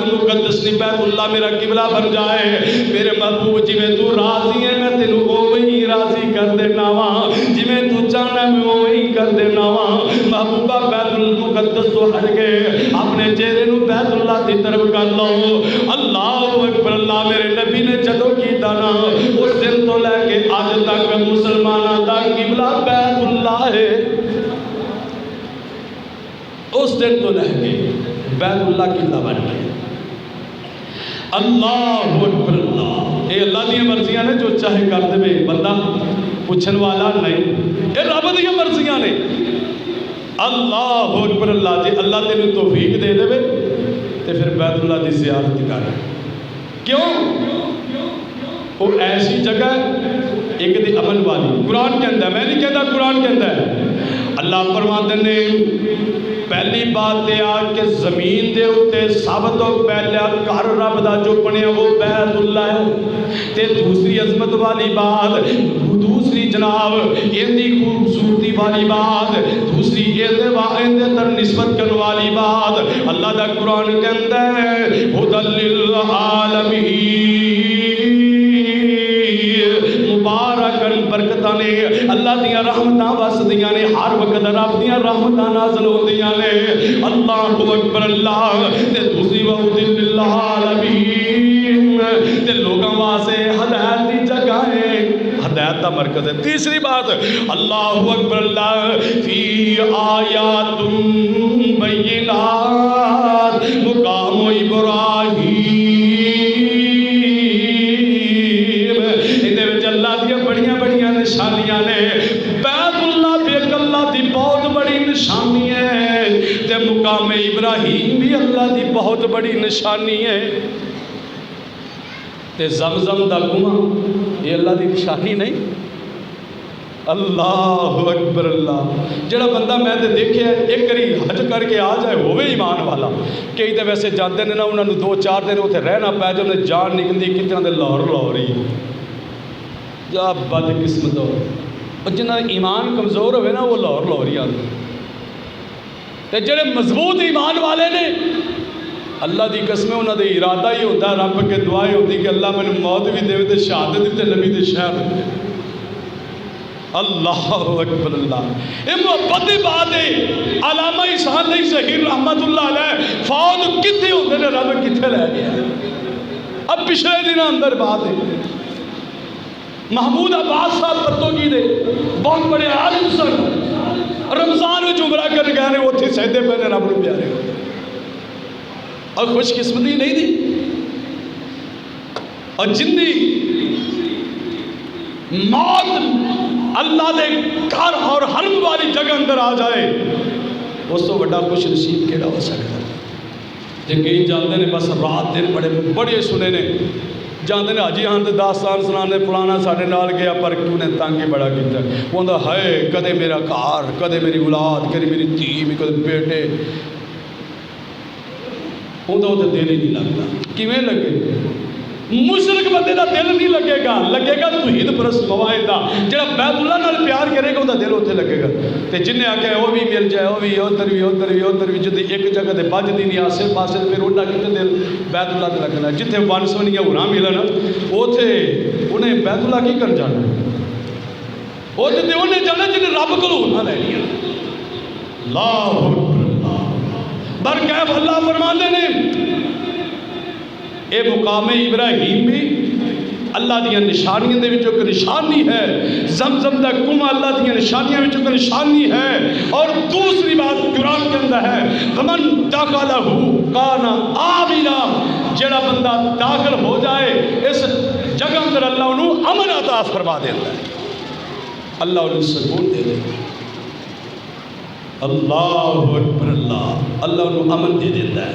المقدس نہیں بیت اللہ میرا قبلہ بن جائے. میرے محبوب جی میں تو راضی ہے میں تینوں وہی راضی کر دینا وا جی میں تو چاہنا میں وہی کر دینا وا. محبوبہ بیت المقدس تو ہٹ گئے اپنے چہرے نو بیت اللہ کی طرف کر لو. اللہ اکبر. اللہ میرے نبی نے جدو کیتا نا اس دن تو لے کے آج تک مسلمانوں کا قبلہ بیت اللہ ہے. اس دن تو لے کے بیت اللہ قبلہ بن گئے. اللہ اکبر. اللہ یہ اللہ دی مرضیاں نے جو چاہے کر دے بندہ پوچھن والا نہیں. یہ رب دی مرضیاں نے. اللہ اکبر. اللہ جی اللہ تینوں توفیق دے دے تے پھر بیت اللہ دی زیارت کر. کیوں وہ ایسی جگہ ایک دی امن والی قرآن کے اندر میں نہیں کہتا قرآن کے اندر اللہ فرماتے نے پہلی بات یہ آ کہ زمین دے اوتے سب تو پہلا گھر رب دا جو بنیا وہ بیت اللہ ہے. تے دوسری عظمت والی بات دوسری جناب ایندی خوبصورتی والی بات دوسری ایندے تر نسبت کرنے والی بات اللہ دا قرآن کے اندر ہدی للعالمین مبارکن برکتاں نے نے اللہ دیاں رحمتاں وسدیاں نے ہر وقت رب دیاں رحمتاں نازل ہوندیاں نے اللہ اکبر اللہ تے دوسری وحدت للعالمین تے لوگاں واسطے ہدایت دی جگہ ہے ہدایت دا مرکز ہے تیسری بات اللہ اکبر اللہ فی آیات بینات مقام ابراہیم اندے وچ اللہ دی بڑیاں بڑیاں نشانیاں نے بیت اللہ بیت اللہ دی بہت بڑی نشانی ہے تے مقام ابراہیم بھی اللہ دی بہت بڑی نشانی ہے تے زمزم دا کنواں یہ اللہ دی نشانی نہیں اللہ اکبر اللہ جڑا بندہ میں تے دیکھیا ایک کری حج کر کے آ جائے ہوئے ایمان والا کئی تے ویسے جاندے نے نا انہاں نوں 2-4 دن اوتھے رہنا پے جاندے جان نکلدی کتنا دے لاہور ہی جا بد قسمت ہو اور جنہاں ایمان کمزور ہوئے نا وہ لاہور ہی آندے تے جڑے مضبوط ایمان والے نے اللہ دی قسم انہاں دے ارادہ ہی ہوتا ہے رب کے دعائیں ہوتی کہ اللہ میں موت بھی دے تے شہادت بھی تے نبی دے شہر دے اللہ اکبر اللہ یہ محبت دی بات ہے علامہ احسان علی ظہیر رحمت اللہ علیہ فوت کتنے ہوتے نے رب کتنے لے گیا اب پچھلے دن اندر بات ہے محمود عباس صاحب پرتوگی دے بہت بڑے عالم سن رمضان میں عمرہ کر گئے نے اوتھے سجدے پہ نے رب نوں پیارے اور خوش قسمتی نہیں دی اور جندی موت اللہ دے گھر اور حرم والی جگہ اندر آ جائے اس تو بڑا خوش نصیب کیڑا ہو سکتا ہے جے کئی جاندے نے بس رات دن بڑے سنے نے جاندے نے حاجی ہاں تے داستان سنانے فلانا ساڈے نال گیا پر کیوں نے تنگ ہی بڑا کیتا وہ آندا ہائے کدے میرا گھر کدے میری اولاد کدے میری دھی کدے بیٹے اوندا تے دل ہی نہیں لگتا کیویں لگے مشرک بندے دا دل نہیں لگے گا توحید پرست موائد دا جڑا بیت اللہ نال پیار کرے گا اوندا دل اوتھے لگے گا تے جن نے آکھیا وہ بھی مل جائے وہ بھی ادھر بھی جدی ایک جگہ تے بجدی نہیں آسے پاسے پھر اوندا کتے دل بیت اللہ تے لگنا جتھے ون سونیاں ہوراں ملن اوتھے انہیں بیت اللہ کی کر جانا اوتھے تے انہیں جانا جن رب کولوں ہونا لینیاں اللہ برکیف اللہ فرماندے نے اے مقام ابراہیم بھی اللہ دیا نشانیاں دے وچوں ایک نشانی ہے زمزم دا کنواں اللہ دیا نشانیاں وچوں ایک نشانی ہے اور دوسری بات قرآن کے اندر ہے فمن دخلہ کان آمنا جڑا بندہ داخل ہو جائے اس جگہ اندر اللہ انہوں امن عطا فرما دیتا ہے اللہ انہوں سکون دے دیتا ہے اللہ اکبر اللہ انہوں امن دے دیتا ہے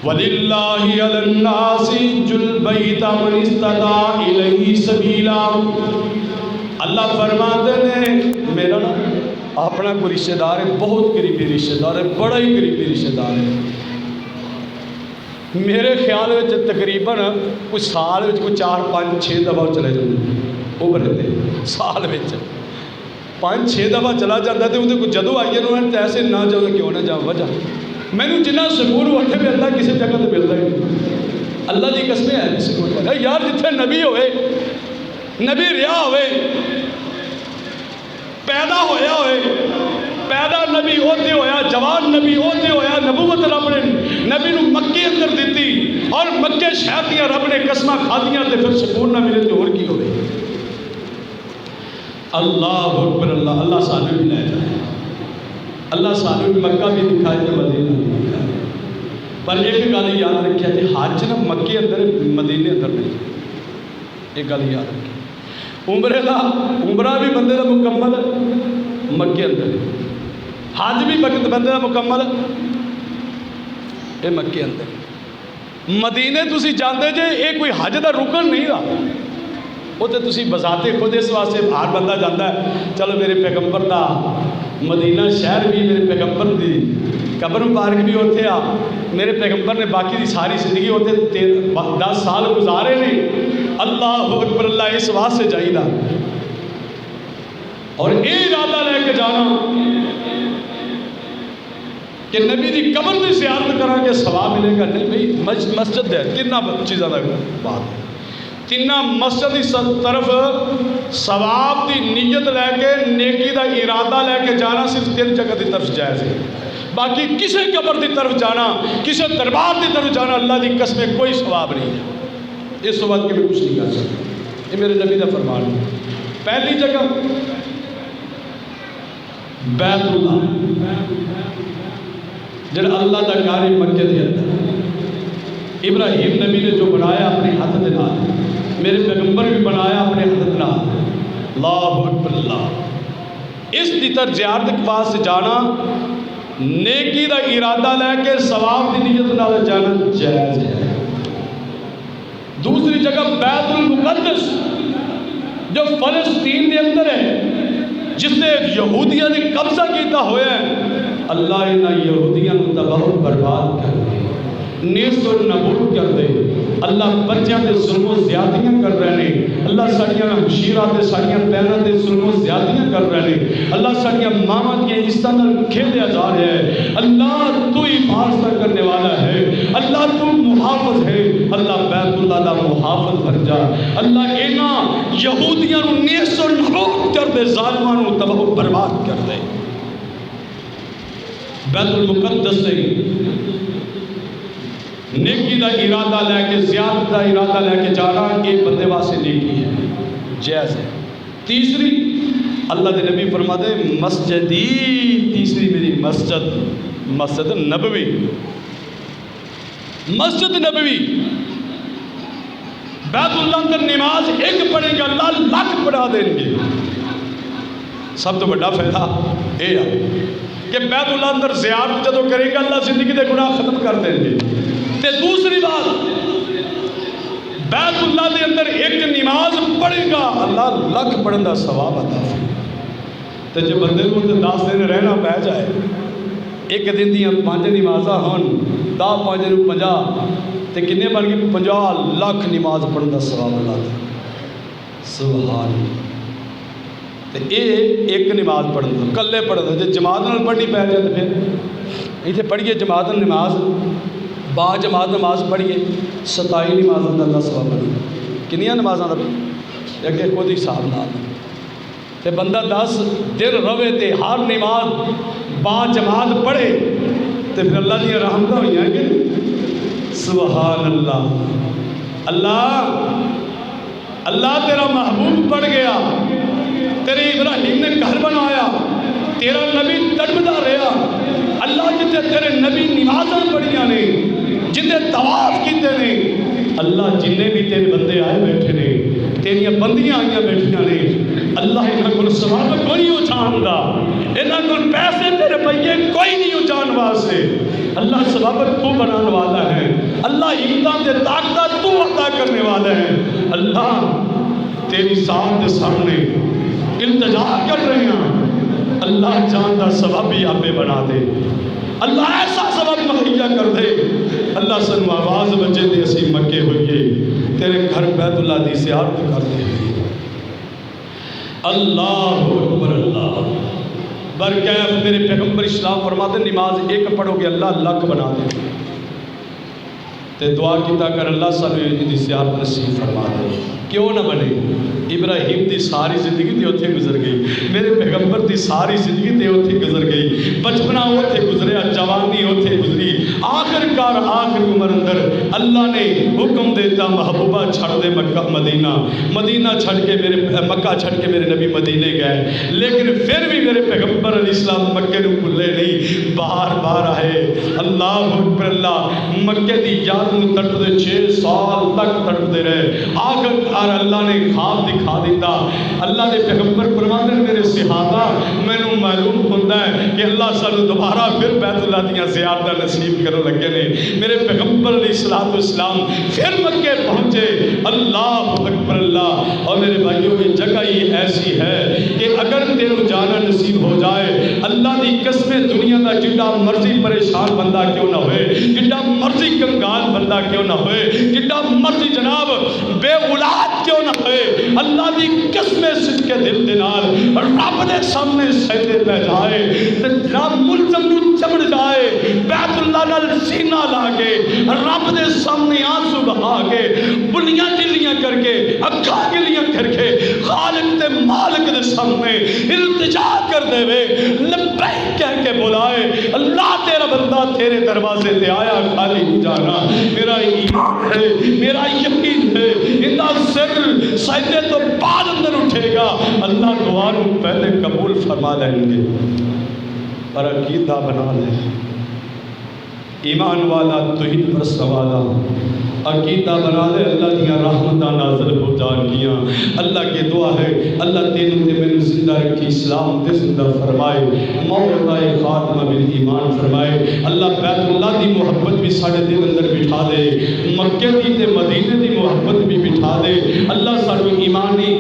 وَلِلَّهِ عَلَى النَّاسِ حِجُّ الْبَيْتِ مَنِ اسْتَطَاعَ إِلَيْهِ سَبِيلًا اللہ فرماتے ہیں میرا نا اپنا کوئی رشتہ دار ہے بہت قریبی رشتہ دار ہے بڑا ہی قریبی رشتہ دار ہے میرے خیال میں تقریباً کچھ سال میں کوئی 4 5 6 دفعہ چلے جاتے وہ بڑھتے سال میں 5 6 دفعہ چلا جاتا ہے تو جدو آئیے انہوں نے ایسے نہ جاؤ کیوں نہ جاؤ وجہ میں نے جنہ سکون اٹھے بھی اللہ کسی جگہ تو ملتا ہی نہیں اللہ دی قسمیں ہے سکون یار جتھے نبی ہوئے نبی رہا ہوئے پیدا ہویا ہوئے پیدا نبی ہوتے ہویا جوان نبی ہوتے ہویا نبوت رب نے نبی نو مکے اندر دیتی اور مکے شہر دیا رب نے قسمہ کھا دیا تے پھر سکون نہ ملے تو اور کی ہوئے اللہ اکبر اللہ سانو بھی لے جائے اللہ سانو بھی مکہ بھی دکھائے تو مدینہ بھی دکھائے پر ایک گل یاد رکھیا کہ حج نہ مکے اندر مدینے اندر نہیں ایک گل یاد رکھی عمرہ بھی بندے دا مکمل مکے اندر حج بھی بندے دا مکمل یہ مکے اندر مدینے تسی جاندے جے یہ کوئی حج دا رکن نہیں رہا وہ تو تسی بذاتے خود اس واسطے ہر بندہ جاندہ ہے چلو میرے پیغمبر دا مدینہ شہر بھی میرے پیغمبر دی قبر مبارک بھی ہوتے آ میرے پیغمبر نے باقی دی ساری زندگی ہوتے 10 سال گزارے نہیں اللہ اکبر اللہ اس واسطے جائیدہ اور اے ارادہ لے کے جانا کہ نبی دی قبر دی زیارت کرا کے ثواب ملے گا نہیں بھئی مسجد ہے تینہ چیزاں دا بات ہے تینہ مسجد کی طرف ثواب کی نیت لے کے نیکی کا ارادہ لے کے جانا صرف 3 جگہ کی طرف جائز ہے. باقی کسی قبر کی طرف جانا، کسی دربار کی طرف جانا اللہ کی قسم کوئی ثواب نہیں ہے. اس وقت کے میں کچھ نہیں کر سکتا، یہ میرے نبی کا فرمان ہے. پہلی جگہ بیت اللہ، جڑا اللہ کا گھر ہے مکے کے اندر. ابراہیم نبی نے جو بنایا اپنے ہاتھ کے نال، میرے پیغمبر بھی بنایا اپنے ہاتھ کے نال. اللہ اکبر اللہ. اس کی طرف زیارت کے پاس جانا نیکی دا ارادہ لے کے ثواب دی نیت نال جانا جائز ہے. دوسری جگہ بیت المقدس جو فلسطین کے اندر ہے، جس نے یہودیاں نے قبضہ کیتا ہوا ہے. اللہ انہاں یہودیاں کو تباہ و برباد کر دے، نیست و نابود کر دے. اللہ بچیاں دے ظلم و زیادتیاں کر رہے ہیں. اللہ ساڑیاں ہمشیرہ دے ساڑیاں پہنہ دے ظلم و زیادتیاں کر رہے ہیں. اللہ ساڑیاں ماما کی اس طرح کھیلیا جا رہے ہیں. اللہ تو ہی حفاظت کرنے والا ہے، اللہ تو محافظ ہے. اللہ بیت اللہ دا محافظ بن جا. اللہ اینا یہودیاں نو نیست و نابود کر دے، ظالماں نو تباہ و برباد کر دے. بیت المقدس سے نیکی دا ارادہ لے کے، زیادت دا ارادہ لے کے جانا ایک بندے واسطے نیکی ہے، جائز ہے. تیسری اللہ دے نبی فرماتے مسجدی، تیسری میری مسجد، مسجد نبوی. مسجد نبوی بیت اللہ اندر نماز ایک پڑھیں گے اللہ لاکھ پڑھا دیں گے. سب تو بڑا فائدہ یہ ہے کہ بیت اللہ اندر زیارت جدو کرے گا اللہ زندگی دے گناہ ختم کر دیں گے. تے دوسری بات، بیت اللہ دے اندر ایک نماز پڑھے گا اللہ لاکھ پڑھن دا ثواب عطا فرمائے. تے جے بندے کو 10 دن رہنا پہ جائے، ایک دن دیاں 5 نمازاں ہون، 10 5 نو 50 تے کنے بن گئے 50 لاکھ نماز پڑھن دا ثواب اللہ دے. سبحان اللہ. تے ایک نماز پڑھن دا کلے پڑھن دا، جے جماعت نال پڑھنی پہ جائے تے پھر ایتھے پڑھیے جماعت نماز، با جماعت نماز پڑھیے 27 نمازاں دا اللہ ثواب بنے. کنیاں نمازاں دا اگے خود ہی حساب لا تے بندہ 10 دن روے تے ہر نماز با جماعت پڑھے تے پھر اللہ دی رحمتاں ہوئیاں کہ سبحان اللہ. اللہ اللہ تیرا محبوب پڑھ گیا، تیرے ابراہیم نے گھر بنایا، تیرا نبی تڑپدا رہا. اللہ جتے تیرے نبی نمازاں پڑھیاں نے، جتے طواف کیتے نے، اللہ جنہیں بھی تیرے بندے آئے بیٹھے نے، تیریاں بندیاں آئیاں بیٹھیاں نے، اللہ انہاں کو ثواب کوئی نہیں جاندا، انہاں کو پیسے تیرے پئیے کوئی نہیں جان واسطے. اللہ ثواب تو بنانے والا ہے، اللہ امداد دے طاقت تو عطا کرنے والا ہے. اللہ تیری ذات کے سامنے التجا کر رہے ہیں، اللہ جاندا ثوابی آپے بنا دے، اللہ ایسا سبب مہیا کر دے. اللہ سنو آواز بچے دے اسی مکے ہوئیے تیرے گھر بیت اللہ دی زیارت کر دے. اللہ اکبر اللہ برکیف. میرے پیغمبر اسلام فرماتے نماز ایک پڑھو گے اللہ لاکھ بنا دے. تے دعا کیتا کر اللہ سانو دی زیارت نصیب فرما دے. کیوں نہ بنے؟ ابراہیم دی ساری زندگی تے اوتھے گزر گئی، میرے پیغمبر دی ساری زندگی تے اوتھے گزر گئی، بچپنا اوتھے گزریا، جوانی اوتھے گزری، آخر کار آخر عمر اندر اللہ نے حکم دیتا محبوبہ چھڑ دے مکہ مدینہ، مدینہ چھڑ کے میرے مکہ چھڑ کے میرے نبی مدینے گئے. لیکن پھر بھی میرے پیغمبر علیہ السلام مکے نو بھولے نہیں، بار بار آئے. اللہ اکبر اللہ. مکے دی یاد نو تڑپدے 6 سال تک تڑپدے رہے. آخر کار اللہ نے خواب دکھا دیتا. اللہ نے پیغمبر فرماتے ہیں میرے صحابہ مینوں معلوم ہوتا ہے کہ اللہ سانو دوبارہ پھر بیت اللہ دیاں زیارتاں نصیب کرن لگے نے. میرے پیغمبر علیہ الصلوۃ والسلام پھر مکے پہنچے. اللہ اکبر اللہ. اور میرے بھائیوں یہ جگہ ہی ایسی ہے کہ اگر تیرے جانا نصیب ہو جائے اللہ دی قسم دنیا دا جڈا مرضی پریشان بندہ کیوں نہ ہوئے، جڈا مرضی کنگال بندہ کیوں نہ ہوئے، جڈا مرضی جناب بے اولاد کیوں نہ ہوئے، اللہ دی قسم صدقے دل دے نال رب دے سامنے سجدے پہ جائے تے رب ملزم نو چمڑ جائے، بیت اللہ نال سینہ لا کے رب دے سامنے آنسو بہا کے بلیاں ٹلیاں کر کے اکھا گلیاں کر کے خالق تے مالک دے سامنے التجا کر دے وے، لبیک کہہ کے بلائے، اللہ تیرا بندہ تیرے دروازے تے آیا خالی نہیں جانا، میرا ایمان ہے، میرا یقین ہے، اندا سر سجدے تو بعد اندر اٹھے گا، اللہ دعا کو پہلے قبول فرما لیں گے۔ پر عقیدہ بنا لیں، ایمان والا توحید پر سوالا عقیدہ بنا لے، اللہ دیا رحمتہ نازل ہو جانگیاں۔ اللہ کے دعا ہے اللہ تینوں تے میں زندہ رکھی، اسلام تے زندہ فرمائے، موت آئے خاتمہ بالایمان فرمائے۔ اللہ بیت اللہ دی محبت بھی ساڑھے دل اندر بٹھا دے، مکہ دی تے مدینہ دی محبت بھی بٹھا دے، اللہ ساڑھے ایمانی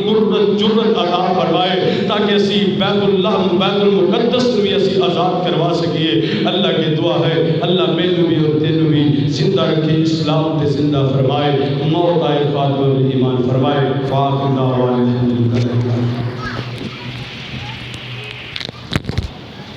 جرت عطا فرمائے تاکہ اسی بیت اللہ بیت المقدس بھی اسی آزاد کروا سکیے۔ اللہ کے دعا ہے اللہ میرے بھی اور تینوں بھی زندہ رکھے، اسلام تے زندہ فرمائے، موت آئے خاتمہ بالایمان فرمائے۔ فاطمہ